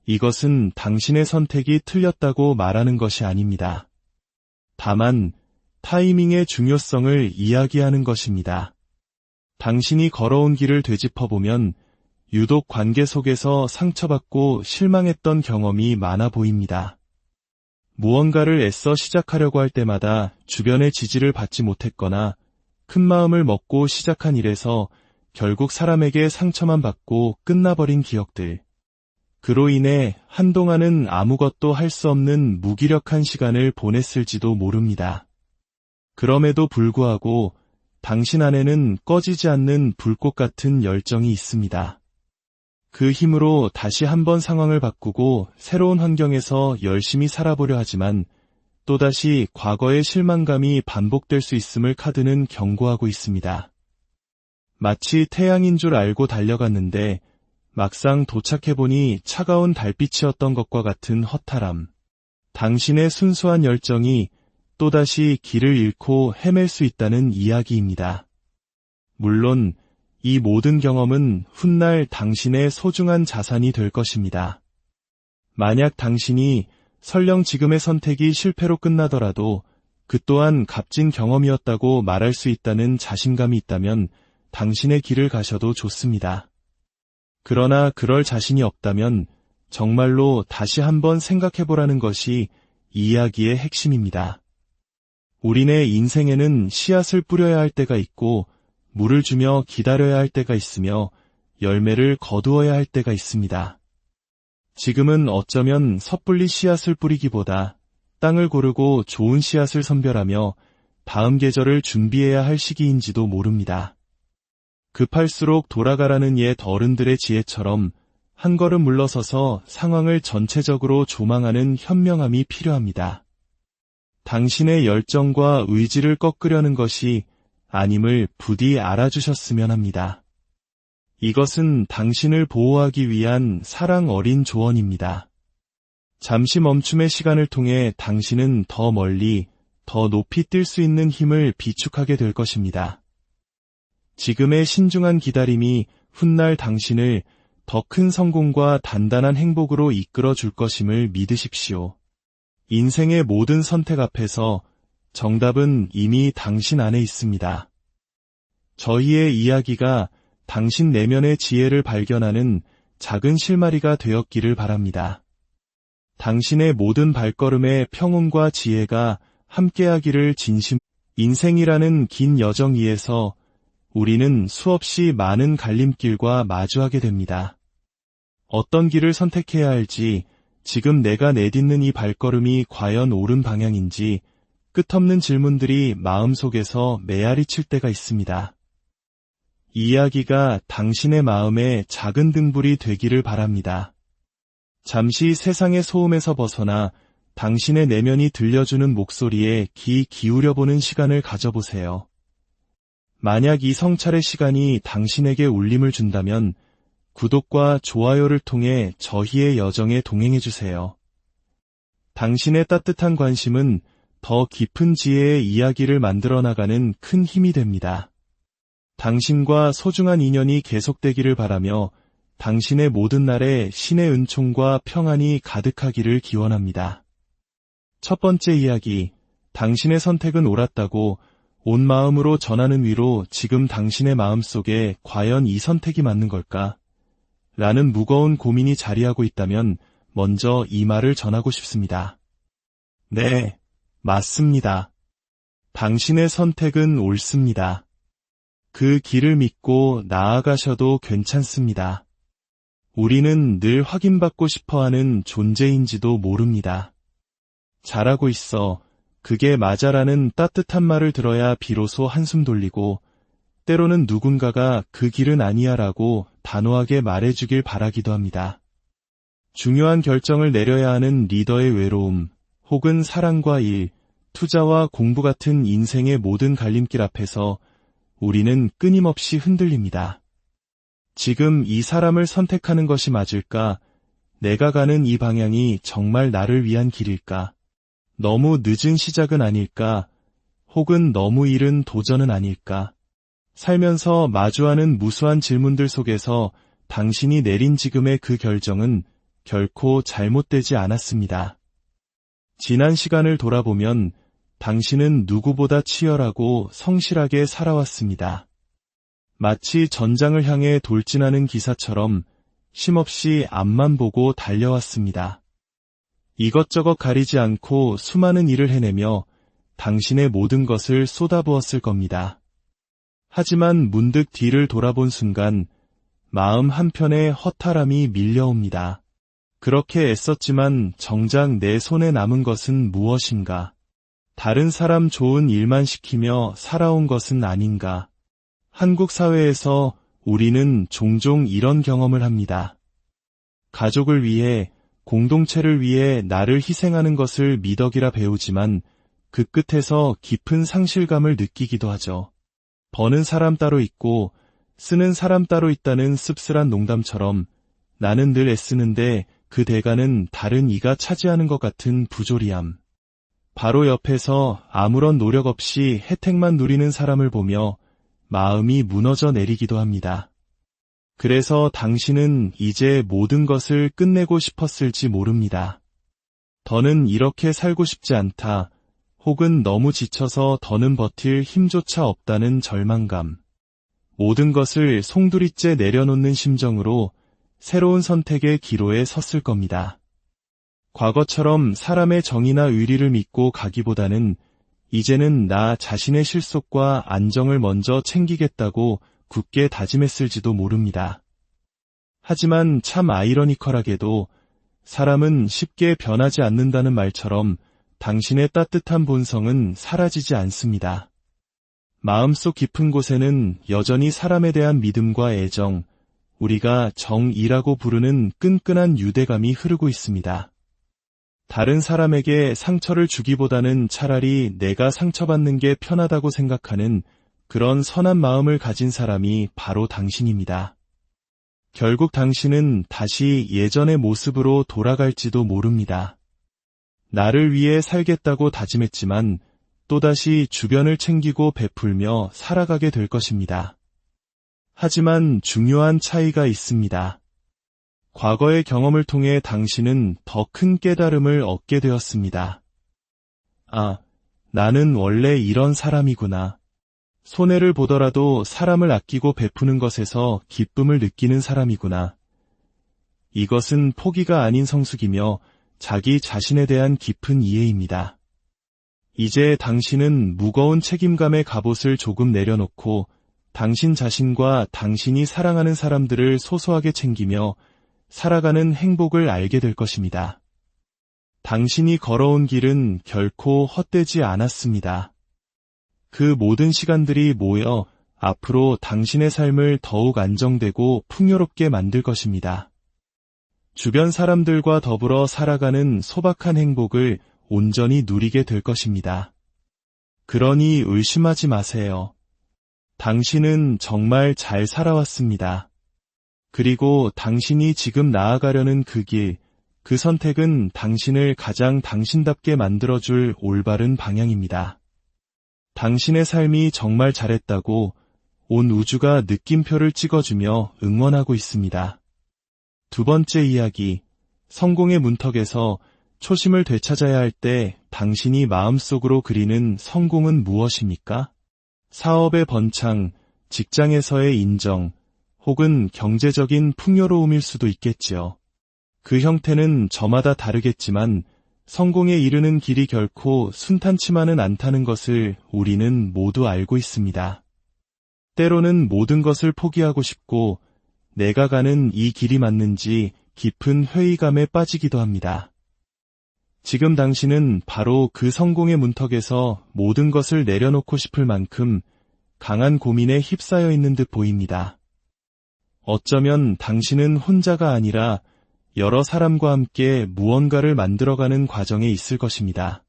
이것은 당신의 선택이 틀렸다고 말하는 것이 아닙니다. 다만 타이밍의 중요성을 이야기하는 것입니다. 당신이 걸어온 길을 되짚어보면 유독 관계 속에서 상처받고 실망했던 경험이 많아 보입니다. 무언가를 애써 시작하려고 할 때마다 주변의 지지를 받지 못했거나 큰 마음을 먹고 시작한 일에서 결국 사람에게 상처만 받고 끝나버린 기억들. 그로 인해 한동안은 아무것도 할 수 없는 무기력한 시간을 보냈을지도 모릅니다. 그럼에도 불구하고 당신 안에는 꺼지지 않는 불꽃 같은 열정이 있습니다. 그 힘으로 다시 한번 상황을 바꾸고 새로운 환경에서 열심히 살아보려 하지만 또다시 과거의 실망감이 반복될 수 있음을 카드는 경고하고 있습니다. 마치 태양인 줄 알고 달려갔는데 막상 도착해보니 차가운 달빛이었던 것과 같은 허탈함. 당신의 순수한 열정이 또다시 길을 잃고 헤맬 수 있다는 이야기입니다. 물론 이 모든 경험은 훗날 당신의 소중한 자산이 될 것입니다. 만약 당신이 설령 지금의 선택이 실패로 끝나더라도 그 또한 값진 경험이었다고 말할 수 있다는 자신감이 있다면 당신의 길을 가셔도 좋습니다. 그러나 그럴 자신이 없다면 정말로 다시 한번 생각해보라는 것이 이 이야기의 핵심입니다. 우리네 인생에는 씨앗을 뿌려야 할 때가 있고 물을 주며 기다려야 할 때가 있으며 열매를 거두어야 할 때가 있습니다. 지금은 어쩌면 섣불리 씨앗을 뿌리기보다 땅을 고르고 좋은 씨앗을 선별하며 다음 계절을 준비해야 할 시기인지도 모릅니다. 급할수록 돌아가라는 옛 어른들의 지혜처럼 한 걸음 물러서서 상황을 전체적으로 조망하는 현명함이 필요합니다. 당신의 열정과 의지를 꺾으려는 것이 아님을 부디 알아주셨으면 합니다. 이것은 당신을 보호하기 위한 사랑 어린 조언입니다. 잠시 멈춤의 시간을 통해 당신은 더 멀리, 더 높이 뛸 수 있는 힘을 비축하게 될 것입니다. 지금의 신중한 기다림이 훗날 당신을 더 큰 성공과 단단한 행복으로 이끌어 줄 것임을 믿으십시오. 인생의 모든 선택 앞에서 정답은 이미 당신 안에 있습니다. 저희의 이야기가 당신 내면의 지혜를 발견하는 작은 실마리가 되었기를 바랍니다. 당신의 모든 발걸음에 평온과 지혜가 함께하기를 진심. 인생이라는 긴 여정 위에서 우리는 수없이 많은 갈림길과 마주하게 됩니다. 어떤 길을 선택해야 할지, 지금 내가 내딛는 이 발걸음이 과연 옳은 방향인지 끝없는 질문들이 마음속에서 메아리 칠 때가 있습니다. 이 이야기가 당신의 마음에 작은 등불이 되기를 바랍니다. 잠시 세상의 소음에서 벗어나 당신의 내면이 들려주는 목소리에 귀 기울여보는 시간을 가져보세요. 만약 이 성찰의 시간이 당신에게 울림을 준다면 구독과 좋아요를 통해 저희의 여정에 동행해주세요. 당신의 따뜻한 관심은 더 깊은 지혜의 이야기를 만들어 나가는 큰 힘이 됩니다. 당신과 소중한 인연이 계속되기를 바라며 당신의 모든 날에 신의 은총과 평안이 가득하기를 기원합니다. 첫 번째 이야기, 당신의 선택은 옳았다고 온 마음으로 전하는 위로 지금 당신의 마음속에 과연 이 선택이 맞는 걸까? 라는 무거운 고민이 자리하고 있다면 먼저 이 말을 전하고 싶습니다. 네, 맞습니다. 당신의 선택은 옳습니다. 그 길을 믿고 나아가셔도 괜찮습니다. 우리는 늘 확인받고 싶어하는 존재인지도 모릅니다. 잘하고 있어, 그게 맞아라는 따뜻한 말을 들어야 비로소 한숨 돌리고, 때로는 누군가가 그 길은 아니야라고 단호하게 말해주길 바라기도 합니다. 중요한 결정을 내려야 하는 리더의 외로움, 혹은 사랑과 일, 투자와 공부 같은 인생의 모든 갈림길 앞에서 우리는 끊임없이 흔들립니다. 지금 이 사람을 선택하는 것이 맞을까? 내가 가는 이 방향이 정말 나를 위한 길일까? 너무 늦은 시작은 아닐까? 혹은 너무 이른 도전은 아닐까? 살면서 마주하는 무수한 질문들 속에서 당신이 내린 지금의 그 결정은 결코 잘못되지 않았습니다. 지난 시간을 돌아보면 당신은 누구보다 치열하고 성실하게 살아왔습니다. 마치 전장을 향해 돌진하는 기사처럼 쉼없이 앞만 보고 달려왔습니다. 이것저것 가리지 않고 수많은 일을 해내며 당신의 모든 것을 쏟아부었을 겁니다. 하지만 문득 뒤를 돌아본 순간 마음 한편에 허탈함이 밀려옵니다. 그렇게 애썼지만 정작 내 손에 남은 것은 무엇인가? 다른 사람 좋은 일만 시키며 살아온 것은 아닌가? 한국 사회에서 우리는 종종 이런 경험을 합니다. 가족을 위해, 공동체를 위해 나를 희생하는 것을 미덕이라 배우지만 그 끝에서 깊은 상실감을 느끼기도 하죠. 버는 사람 따로 있고 쓰는 사람 따로 있다는 씁쓸한 농담처럼 나는 늘 애쓰는데 그 대가는 다른 이가 차지하는 것 같은 부조리함. 바로 옆에서 아무런 노력 없이 혜택만 누리는 사람을 보며 마음이 무너져 내리기도 합니다. 그래서 당신은 이제 모든 것을 끝내고 싶었을지 모릅니다. 더는 이렇게 살고 싶지 않다, 혹은 너무 지쳐서 더는 버틸 힘조차 없다는 절망감. 모든 것을 송두리째 내려놓는 심정으로 새로운 선택의 기로에 섰을 겁니다. 과거처럼 사람의 정의나 의리를 믿고 가기보다는 이제는 나 자신의 실속과 안정을 먼저 챙기겠다고 굳게 다짐했을지도 모릅니다. 하지만 참 아이러니컬하게도 사람은 쉽게 변하지 않는다는 말처럼 당신의 따뜻한 본성은 사라지지 않습니다. 마음속 깊은 곳에는 여전히 사람에 대한 믿음과 애정, 우리가 정이라고 부르는 끈끈한 유대감이 흐르고 있습니다. 다른 사람에게 상처를 주기보다는 차라리 내가 상처받는 게 편하다고 생각하는 그런 선한 마음을 가진 사람이 바로 당신입니다. 결국 당신은 다시 예전의 모습으로 돌아갈지도 모릅니다. 나를 위해 살겠다고 다짐했지만 또다시 주변을 챙기고 베풀며 살아가게 될 것입니다. 하지만 중요한 차이가 있습니다. 과거의 경험을 통해 당신은 더 큰 깨달음을 얻게 되었습니다. 나는 원래 이런 사람이구나. 손해를 보더라도 사람을 아끼고 베푸는 것에서 기쁨을 느끼는 사람이구나. 이것은 포기가 아닌 성숙이며 자기 자신에 대한 깊은 이해입니다. 이제 당신은 무거운 책임감의 갑옷을 조금 내려놓고 당신 자신과 당신이 사랑하는 사람들을 소소하게 챙기며 살아가는 행복을 알게 될 것입니다. 당신이 걸어온 길은 결코 헛되지 않았습니다. 그 모든 시간들이 모여 앞으로 당신의 삶을 더욱 안정되고 풍요롭게 만들 것입니다. 주변 사람들과 더불어 살아가는 소박한 행복을 온전히 누리게 될 것입니다. 그러니 의심하지 마세요. 당신은 정말 잘 살아왔습니다. 그리고 당신이 지금 나아가려는 그 길, 그 선택은 당신을 가장 당신답게 만들어줄 올바른 방향입니다. 당신의 삶이 정말 잘했다고 온 우주가 느낌표를 찍어주며 응원하고 있습니다. 두 번째 이야기, 성공의 문턱에서 초심을 되찾아야 할 때 당신이 마음속으로 그리는 성공은 무엇입니까? 사업의 번창, 직장에서의 인정, 혹은 경제적인 풍요로움일 수도 있겠지요. 그 형태는 저마다 다르겠지만 성공에 이르는 길이 결코 순탄치만은 않다는 것을 우리는 모두 알고 있습니다. 때로는 모든 것을 포기하고 싶고 내가 가는 이 길이 맞는지 깊은 회의감에 빠지기도 합니다. 지금 당신은 바로 그 성공의 문턱에서 모든 것을 내려놓고 싶을 만큼 강한 고민에 휩싸여 있는 듯 보입니다. 어쩌면 당신은 혼자가 아니라 여러 사람과 함께 무언가를 만들어가는 과정에 있을 것입니다.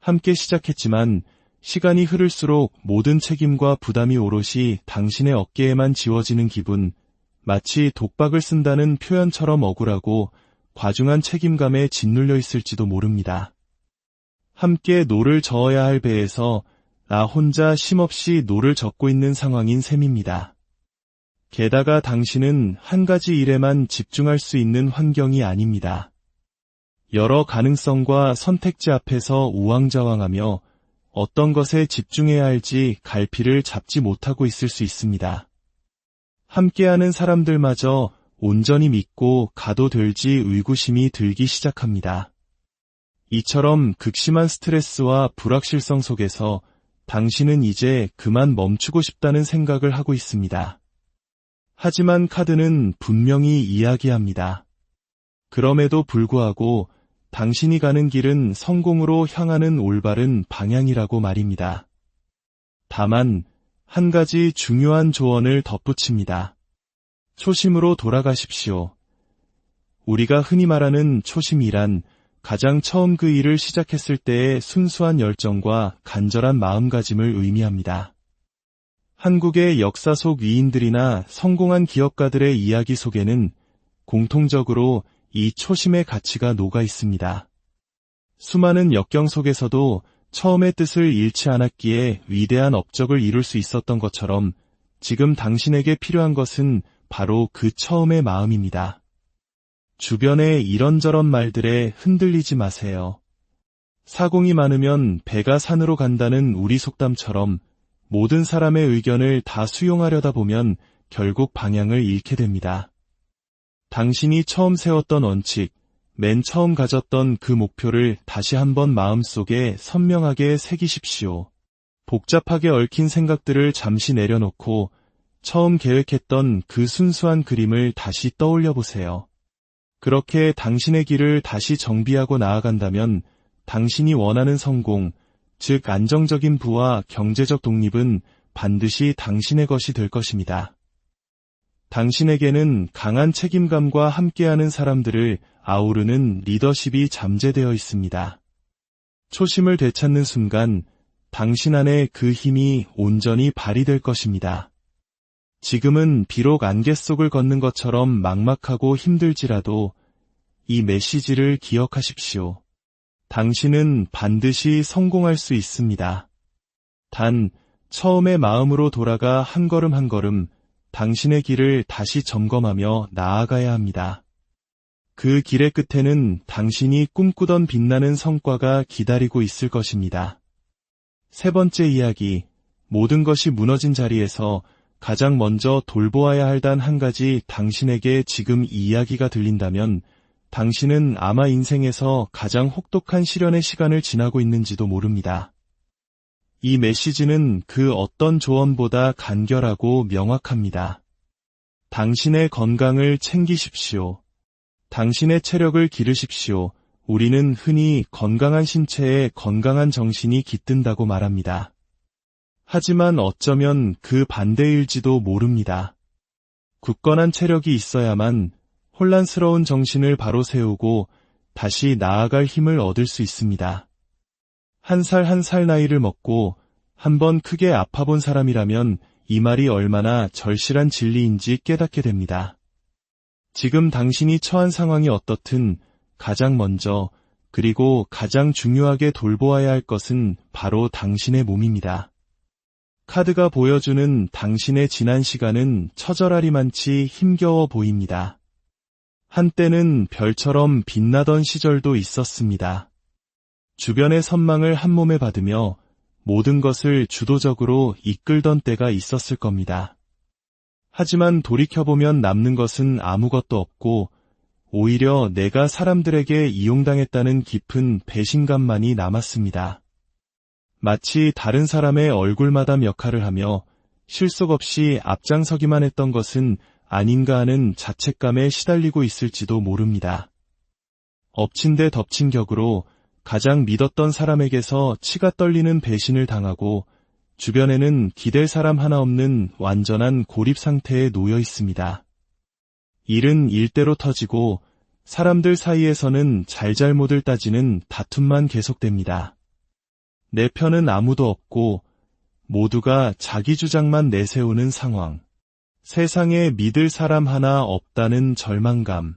함께 시작했지만 시간이 흐를수록 모든 책임과 부담이 오롯이 당신의 어깨에만 지워지는 기분, 마치 독박을 쓴다는 표현처럼 억울하고 과중한 책임감에 짓눌려 있을지도 모릅니다. 함께 노를 저어야 할 배에서 나 혼자 쉼없이 노를 젓고 있는 상황인 셈입니다. 게다가 당신은 한 가지 일에만 집중할 수 있는 환경이 아닙니다. 여러 가능성과 선택지 앞에서 우왕좌왕하며 어떤 것에 집중해야 할지 갈피를 잡지 못하고 있을 수 있습니다. 함께하는 사람들마저 온전히 믿고 가도 될지 의구심이 들기 시작합니다. 이처럼 극심한 스트레스와 불확실성 속에서 당신은 이제 그만 멈추고 싶다는 생각을 하고 있습니다. 하지만 카드는 분명히 이야기합니다. 그럼에도 불구하고 당신이 가는 길은 성공으로 향하는 올바른 방향이라고 말입니다. 다만 한 가지 중요한 조언을 덧붙입니다. 초심으로 돌아가십시오. 우리가 흔히 말하는 초심이란 가장 처음 그 일을 시작했을 때의 순수한 열정과 간절한 마음가짐을 의미합니다. 한국의 역사 속 위인들이나 성공한 기업가들의 이야기 속에는 공통적으로 이 초심의 가치가 녹아 있습니다. 수많은 역경 속에서도 처음의 뜻을 잃지 않았기에 위대한 업적을 이룰 수 있었던 것처럼 지금 당신에게 필요한 것은 바로 그 처음의 마음입니다. 주변의 이런저런 말들에 흔들리지 마세요. 사공이 많으면 배가 산으로 간다는 우리 속담처럼 모든 사람의 의견을 다 수용하려다 보면 결국 방향을 잃게 됩니다. 당신이 처음 세웠던 원칙, 맨 처음 가졌던 그 목표를 다시 한번 마음속에 선명하게 새기십시오. 복잡하게 얽힌 생각들을 잠시 내려놓고 처음 계획했던 그 순수한 그림을 다시 떠올려 보세요. 그렇게 당신의 길을 다시 정비하고 나아간다면 당신이 원하는 성공, 즉 안정적인 부와 경제적 독립은 반드시 당신의 것이 될 것입니다. 당신에게는 강한 책임감과 함께하는 사람들을 아우르는 리더십이 잠재되어 있습니다. 초심을 되찾는 순간 당신 안에 그 힘이 온전히 발휘될 것입니다. 지금은 비록 안개 속을 걷는 것처럼 막막하고 힘들지라도 이 메시지를 기억하십시오. 당신은 반드시 성공할 수 있습니다. 단, 처음의 마음으로 돌아가 한 걸음 한 걸음 당신의 길을 다시 점검하며 나아가야 합니다. 그 길의 끝에는 당신이 꿈꾸던 빛나는 성과가 기다리고 있을 것입니다. 세 번째 이야기, 모든 것이 무너진 자리에서 가장 먼저 돌보아야 할 단 한 가지. 당신에게 지금 이 이야기가 들린다면 당신은 아마 인생에서 가장 혹독한 시련의 시간을 지나고 있는지도 모릅니다. 이 메시지는 그 어떤 조언보다 간결하고 명확합니다. 당신의 건강을 챙기십시오. 당신의 체력을 기르십시오. 우리는 흔히 건강한 신체에 건강한 정신이 깃든다고 말합니다. 하지만 어쩌면 그 반대일지도 모릅니다. 굳건한 체력이 있어야만 혼란스러운 정신을 바로 세우고 다시 나아갈 힘을 얻을 수 있습니다. 한 살 한 살 나이를 먹고 한번 크게 아파본 사람이라면 이 말이 얼마나 절실한 진리인지 깨닫게 됩니다. 지금 당신이 처한 상황이 어떻든 가장 먼저 그리고 가장 중요하게 돌보아야 할 것은 바로 당신의 몸입니다. 카드가 보여주는 당신의 지난 시간은 처절하리만치 힘겨워 보입니다. 한때는 별처럼 빛나던 시절도 있었습니다. 주변의 선망을 한몸에 받으며 모든 것을 주도적으로 이끌던 때가 있었을 겁니다. 하지만 돌이켜보면 남는 것은 아무것도 없고 오히려 내가 사람들에게 이용당했다는 깊은 배신감만이 남았습니다. 마치 다른 사람의 얼굴마담 역할을 하며 실속 없이 앞장서기만 했던 것은 아닌가 하는 자책감에 시달리고 있을지도 모릅니다. 엎친 데 덮친 격으로 가장 믿었던 사람에게서 치가 떨리는 배신을 당하고 주변에는 기댈 사람 하나 없는 완전한 고립 상태에 놓여 있습니다. 일은 일대로 터지고 사람들 사이에서는 잘잘못을 따지는 다툼만 계속됩니다. 내 편은 아무도 없고 모두가 자기 주장만 내세우는 상황. 세상에 믿을 사람 하나 없다는 절망감.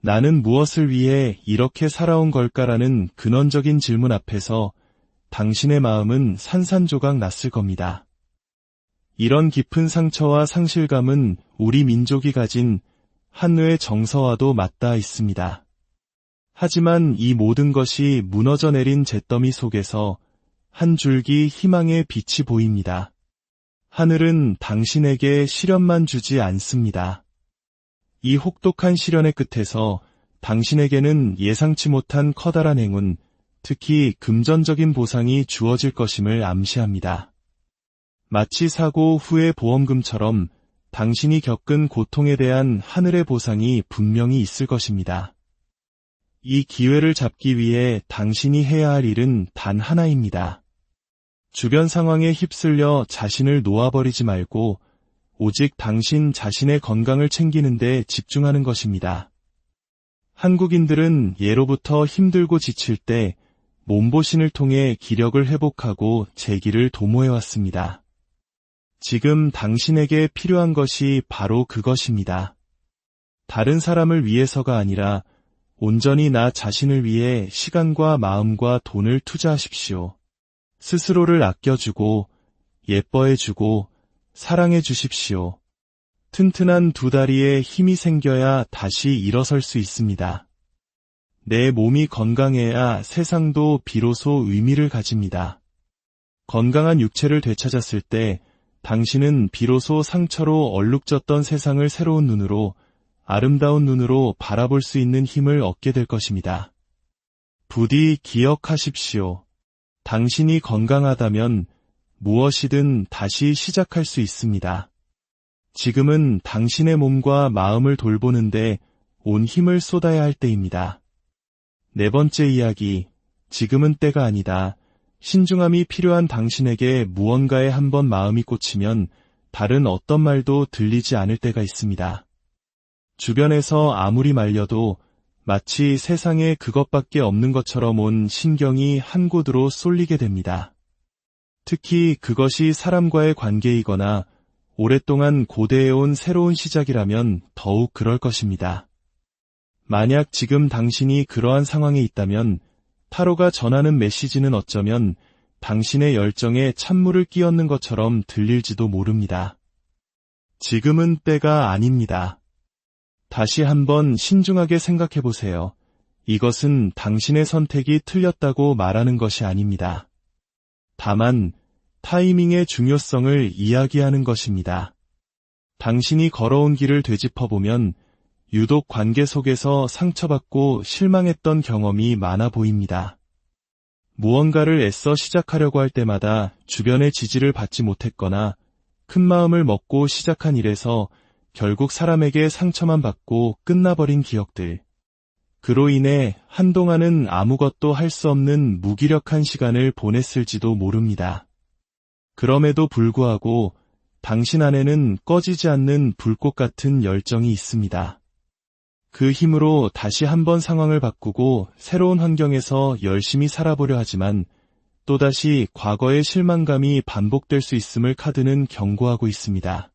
나는 무엇을 위해 이렇게 살아온 걸까라는 근원적인 질문 앞에서 당신의 마음은 산산조각 났을 겁니다. 이런 깊은 상처와 상실감은 우리 민족이 가진 한뇌의 정서와도 맞닿아 있습니다. 하지만 이 모든 것이 무너져 내린 잿더미 속에서 한 줄기 희망의 빛이 보입니다. 하늘은 당신에게 시련만 주지 않습니다. 이 혹독한 시련의 끝에서 당신에게는 예상치 못한 커다란 행운, 특히 금전적인 보상이 주어질 것임을 암시합니다. 마치 사고 후의 보험금처럼 당신이 겪은 고통에 대한 하늘의 보상이 분명히 있을 것입니다. 이 기회를 잡기 위해 당신이 해야 할 일은 단 하나입니다. 주변 상황에 휩쓸려 자신을 놓아버리지 말고 오직 당신 자신의 건강을 챙기는 데 집중하는 것입니다. 한국인들은 예로부터 힘들고 지칠 때 몸보신을 통해 기력을 회복하고 재기를 도모해왔습니다. 지금 당신에게 필요한 것이 바로 그것입니다. 다른 사람을 위해서가 아니라 온전히 나 자신을 위해 시간과 마음과 돈을 투자하십시오. 스스로를 아껴주고 예뻐해주고 사랑해 주십시오. 튼튼한 두 다리에 힘이 생겨야 다시 일어설 수 있습니다. 내 몸이 건강해야 세상도 비로소 의미를 가집니다. 건강한 육체를 되찾았을 때 당신은 비로소 상처로 얼룩졌던 세상을 새로운 눈으로, 아름다운 눈으로 바라볼 수 있는 힘을 얻게 될 것입니다. 부디 기억하십시오. 당신이 건강하다면 무엇이든 다시 시작할 수 있습니다. 지금은 당신의 몸과 마음을 돌보는데 온 힘을 쏟아야 할 때입니다. 네 번째 이야기, 지금은 때가 아니다. 신중함이 필요한 당신에게 무언가에 한번 마음이 꽂히면 다른 어떤 말도 들리지 않을 때가 있습니다. 주변에서 아무리 말려도 마치 세상에 그것밖에 없는 것처럼 온 신경이 한 곳으로 쏠리게 됩니다. 특히 그것이 사람과의 관계이거나 오랫동안 고대해온 새로운 시작이라면 더욱 그럴 것입니다. 만약 지금 당신이 그러한 상황에 있다면 타로가 전하는 메시지는 어쩌면 당신의 열정에 찬물을 끼얹는 것처럼 들릴지도 모릅니다. 지금은 때가 아닙니다. 다시 한번 신중하게 생각해 보세요. 이것은 당신의 선택이 틀렸다고 말하는 것이 아닙니다. 다만 타이밍의 중요성을 이야기하는 것입니다. 당신이 걸어온 길을 되짚어보면 유독 관계 속에서 상처받고 실망했던 경험이 많아 보입니다. 무언가를 애써 시작하려고 할 때마다 주변의 지지를 받지 못했거나 큰 마음을 먹고 시작한 일에서 결국 사람에게 상처만 받고 끝나버린 기억들. 그로 인해 한동안은 아무것도 할 수 없는 무기력한 시간을 보냈을지도 모릅니다. 그럼에도 불구하고 당신 안에는 꺼지지 않는 불꽃 같은 열정이 있습니다. 그 힘으로 다시 한번 상황을 바꾸고 새로운 환경에서 열심히 살아보려 하지만 또다시 과거의 실망감이 반복될 수 있음을 카드는 경고하고 있습니다.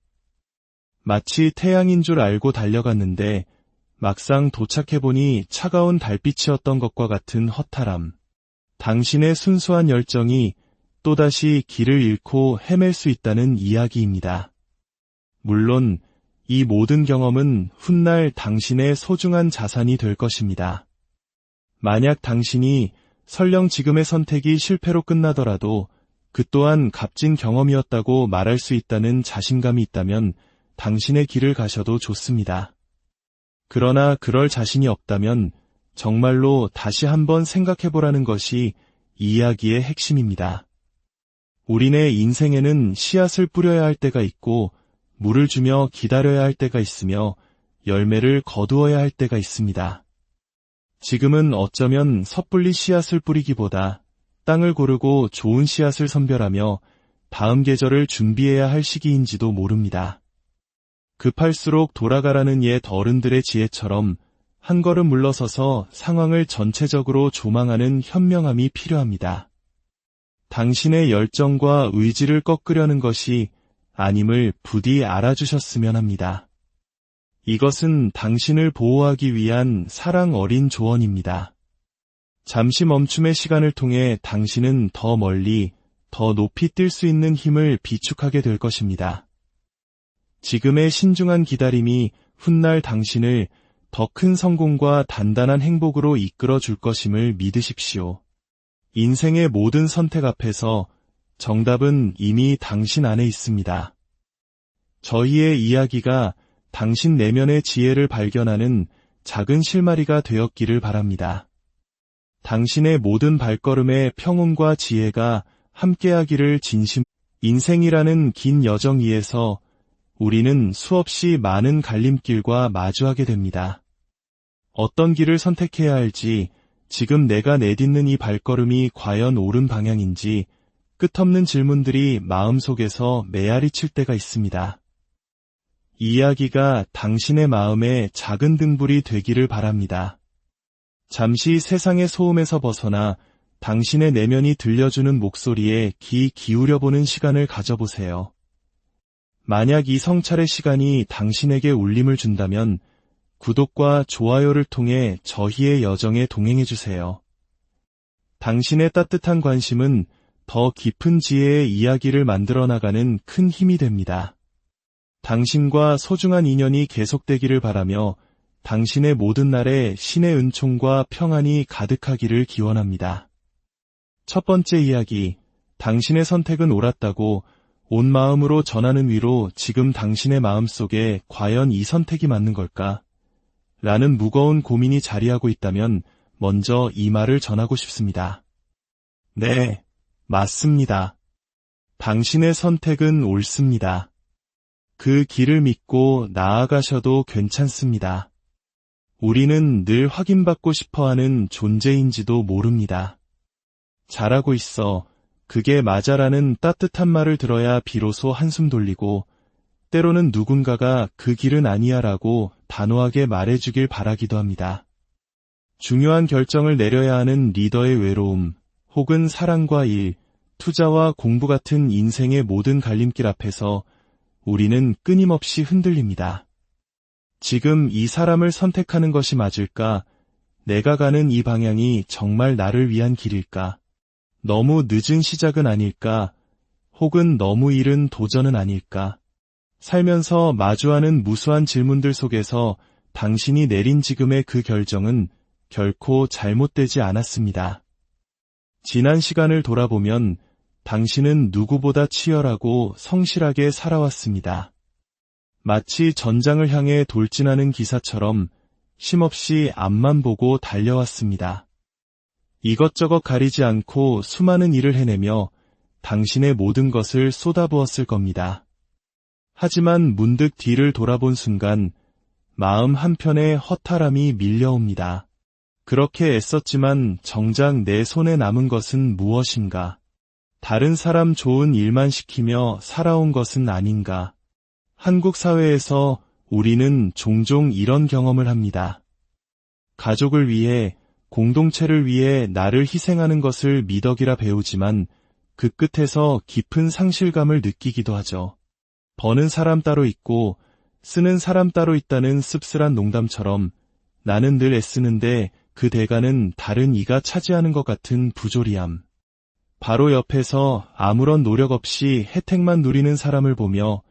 마치 태양인 줄 알고 달려갔는데 막상 도착해보니 차가운 달빛이었던 것과 같은 허탈함. 당신의 순수한 열정이 또다시 길을 잃고 헤맬 수 있다는 이야기입니다. 물론 이 모든 경험은 훗날 당신의 소중한 자산이 될 것입니다. 만약 당신이 설령 지금의 선택이 실패로 끝나더라도 그 또한 값진 경험이었다고 말할 수 있다는 자신감이 있다면 당신의 길을 가셔도 좋습니다. 그러나 그럴 자신이 없다면 정말로 다시 한번 생각해보라는 것이 이 이야기의 핵심입니다. 우리네 인생에는 씨앗을 뿌려야 할 때가 있고 물을 주며 기다려야 할 때가 있으며 열매를 거두어야 할 때가 있습니다. 지금은 어쩌면 섣불리 씨앗을 뿌리기보다 땅을 고르고 좋은 씨앗을 선별하며 다음 계절을 준비해야 할 시기인지도 모릅니다. 급할수록 돌아가라는 옛 어른들의 지혜처럼 한 걸음 물러서서 상황을 전체적으로 조망하는 현명함이 필요합니다. 당신의 열정과 의지를 꺾으려는 것이 아님을 부디 알아주셨으면 합니다. 이것은 당신을 보호하기 위한 사랑 어린 조언입니다. 잠시 멈춤의 시간을 통해 당신은 더 멀리, 더 높이 뛸 수 있는 힘을 비축하게 될 것입니다. 지금의 신중한 기다림이 훗날 당신을 더 큰 성공과 단단한 행복으로 이끌어 줄 것임을 믿으십시오. 인생의 모든 선택 앞에서 정답은 이미 당신 안에 있습니다. 저희의 이야기가 당신 내면의 지혜를 발견하는 작은 실마리가 되었기를 바랍니다. 당신의 모든 발걸음에 평온과 지혜가 함께하기를 인생이라는 긴 여정 위에서 우리는 수없이 많은 갈림길과 마주하게 됩니다. 어떤 길을 선택해야 할지, 지금 내가 내딛는 이 발걸음이 과연 옳은 방향인지 끝없는 질문들이 마음속에서 메아리 칠 때가 있습니다. 이 이야기가 당신의 마음에 작은 등불이 되기를 바랍니다. 잠시 세상의 소음에서 벗어나 당신의 내면이 들려주는 목소리에 귀 기울여보는 시간을 가져보세요. 만약 이 성찰의 시간이 당신에게 울림을 준다면 구독과 좋아요를 통해 저희의 여정에 동행해주세요. 당신의 따뜻한 관심은 더 깊은 지혜의 이야기를 만들어 나가는 큰 힘이 됩니다. 당신과 소중한 인연이 계속되기를 바라며 당신의 모든 날에 신의 은총과 평안이 가득하기를 기원합니다. 첫 번째 이야기, 당신의 선택은 옳았다고 온 마음으로 전하는 위로 지금 당신의 마음속에 과연 이 선택이 맞는 걸까? 라는 무거운 고민이 자리하고 있다면 먼저 이 말을 전하고 싶습니다. 네, 맞습니다. 당신의 선택은 옳습니다. 그 길을 믿고 나아가셔도 괜찮습니다. 우리는 늘 확인받고 싶어하는 존재인지도 모릅니다. 잘하고 있어. 그게 맞아라는 따뜻한 말을 들어야 비로소 한숨 돌리고 때로는 누군가가 그 길은 아니야라고 단호하게 말해주길 바라기도 합니다. 중요한 결정을 내려야 하는 리더의 외로움, 혹은 사랑과 일, 투자와 공부 같은 인생의 모든 갈림길 앞에서 우리는 끊임없이 흔들립니다. 지금 이 사람을 선택하는 것이 맞을까? 내가 가는 이 방향이 정말 나를 위한 길일까? 너무 늦은 시작은 아닐까? 혹은 너무 이른 도전은 아닐까? 살면서 마주하는 무수한 질문들 속에서 당신이 내린 지금의 그 결정은 결코 잘못되지 않았습니다. 지난 시간을 돌아보면 당신은 누구보다 치열하고 성실하게 살아왔습니다. 마치 전장을 향해 돌진하는 기사처럼 쉼없이 앞만 보고 달려왔습니다. 이것저것 가리지 않고 수많은 일을 해내며 당신의 모든 것을 쏟아부었을 겁니다. 하지만 문득 뒤를 돌아본 순간 마음 한편에 허탈함이 밀려옵니다. 그렇게 애썼지만 정작 내 손에 남은 것은 무엇인가? 다른 사람 좋은 일만 시키며 살아온 것은 아닌가? 한국 사회에서 우리는 종종 이런 경험을 합니다. 가족을 위해, 공동체를 위해 나를 희생하는 것을 미덕이라 배우지만 그 끝에서 깊은 상실감을 느끼기도 하죠. 버는 사람 따로 있고 쓰는 사람 따로 있다는 씁쓸한 농담처럼 나는 늘 애쓰는데 그 대가는 다른 이가 차지하는 것 같은 부조리함. 바로 옆에서 아무런 노력 없이 혜택만 누리는 사람을 보며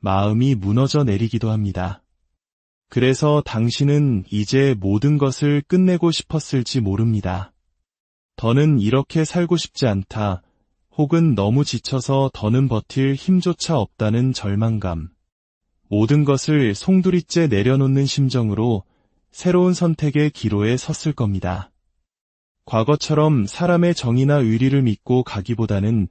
마음이 무너져 내리기도 합니다. 그래서 당신은 이제 모든 것을 끝내고 싶었을지 모릅니다. 더는 이렇게 살고 싶지 않다, 혹은 너무 지쳐서 더는 버틸 힘조차 없다는 절망감. 모든 것을 송두리째 내려놓는 심정으로 새로운 선택의 기로에 섰을 겁니다. 과거처럼 사람의 정의나 의리를 믿고 가기보다는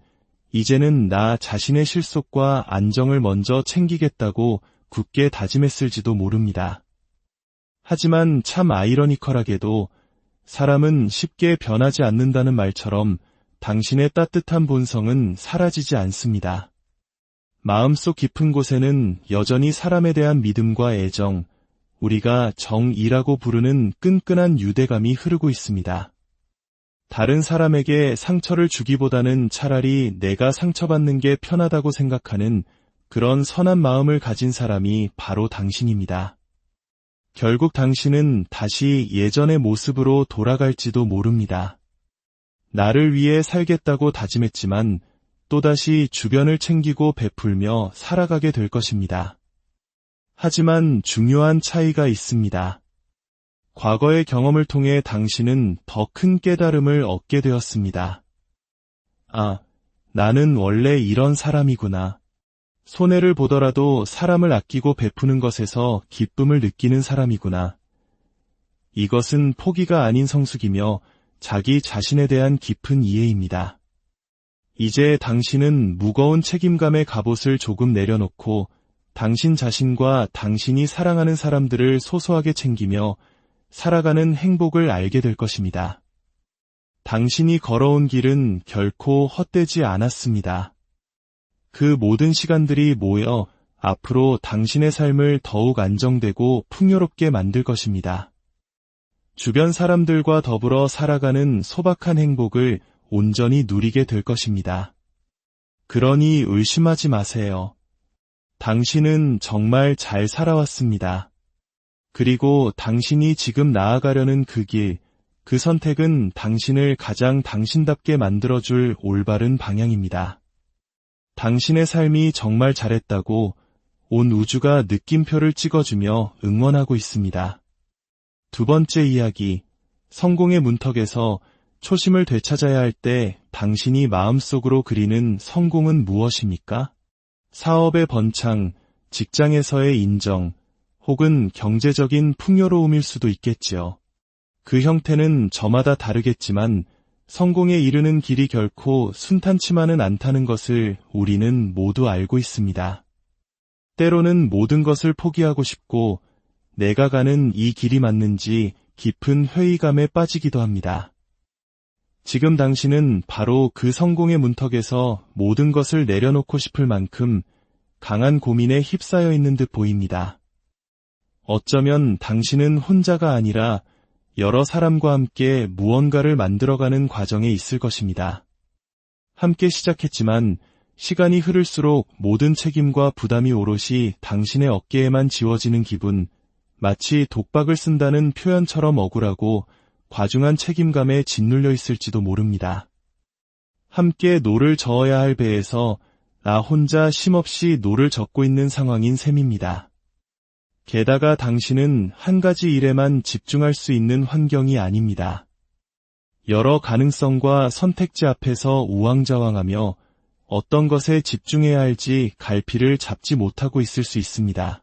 이제는 나 자신의 실속과 안정을 먼저 챙기겠다고 굳게 다짐했을지도 모릅니다. 하지만 참 아이러니컬하게도 사람은 쉽게 변하지 않는다는 말처럼 당신의 따뜻한 본성은 사라지지 않습니다. 마음속 깊은 곳에는 여전히 사람에 대한 믿음과 애정, 우리가 정이라고 부르는 끈끈한 유대감이 흐르고 있습니다. 다른 사람에게 상처를 주기보다는 차라리 내가 상처받는 게 편하다고 생각하는 그런 선한 마음을 가진 사람이 바로 당신입니다. 결국 당신은 다시 예전의 모습으로 돌아갈지도 모릅니다. 나를 위해 살겠다고 다짐했지만 또다시 주변을 챙기고 베풀며 살아가게 될 것입니다. 하지만 중요한 차이가 있습니다. 과거의 경험을 통해 당신은 더 큰 깨달음을 얻게 되었습니다. 아, 나는 원래 이런 사람이구나. 손해를 보더라도 사람을 아끼고 베푸는 것에서 기쁨을 느끼는 사람이구나. 이것은 포기가 아닌 성숙이며 자기 자신에 대한 깊은 이해입니다. 이제 당신은 무거운 책임감의 갑옷을 조금 내려놓고 당신 자신과 당신이 사랑하는 사람들을 소소하게 챙기며 살아가는 행복을 알게 될 것입니다. 당신이 걸어온 길은 결코 헛되지 않았습니다. 그 모든 시간들이 모여 앞으로 당신의 삶을 더욱 안정되고 풍요롭게 만들 것입니다. 주변 사람들과 더불어 살아가는 소박한 행복을 온전히 누리게 될 것입니다. 그러니 의심하지 마세요. 당신은 정말 잘 살아왔습니다. 그리고 당신이 지금 나아가려는 그 길, 그 선택은 당신을 가장 당신답게 만들어줄 올바른 방향입니다. 당신의 삶이 정말 잘했다고 온 우주가 느낌표를 찍어주며 응원하고 있습니다. 두 번째 이야기, 성공의 문턱에서 초심을 되찾아야 할 때 당신이 마음속으로 그리는 성공은 무엇입니까? 사업의 번창, 직장에서의 인정, 혹은 경제적인 풍요로움일 수도 있겠지요. 그 형태는 저마다 다르겠지만 성공에 이르는 길이 결코 순탄치만은 않다는 것을 우리는 모두 알고 있습니다. 때로는 모든 것을 포기하고 싶고 내가 가는 이 길이 맞는지 깊은 회의감에 빠지기도 합니다. 지금 당신은 바로 그 성공의 문턱에서 모든 것을 내려놓고 싶을 만큼 강한 고민에 휩싸여 있는 듯 보입니다. 어쩌면 당신은 혼자가 아니라 여러 사람과 함께 무언가를 만들어가는 과정에 있을 것입니다. 함께 시작했지만 시간이 흐를수록 모든 책임과 부담이 오롯이 당신의 어깨에만 지워지는 기분, 마치 독박을 쓴다는 표현처럼 억울하고 과중한 책임감에 짓눌려 있을지도 모릅니다. 함께 노를 저어야 할 배에서 나 혼자 쉼없이 노를 젓고 있는 상황인 셈입니다. 게다가 당신은 한 가지 일에만 집중할 수 있는 환경이 아닙니다. 여러 가능성과 선택지 앞에서 우왕좌왕하며 어떤 것에 집중해야 할지 갈피를 잡지 못하고 있을 수 있습니다.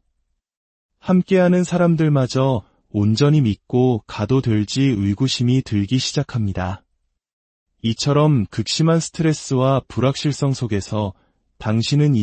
함께하는 사람들마저 온전히 믿고 가도 될지 의구심이 들기 시작합니다. 이처럼 극심한 스트레스와 불확실성 속에서 당신은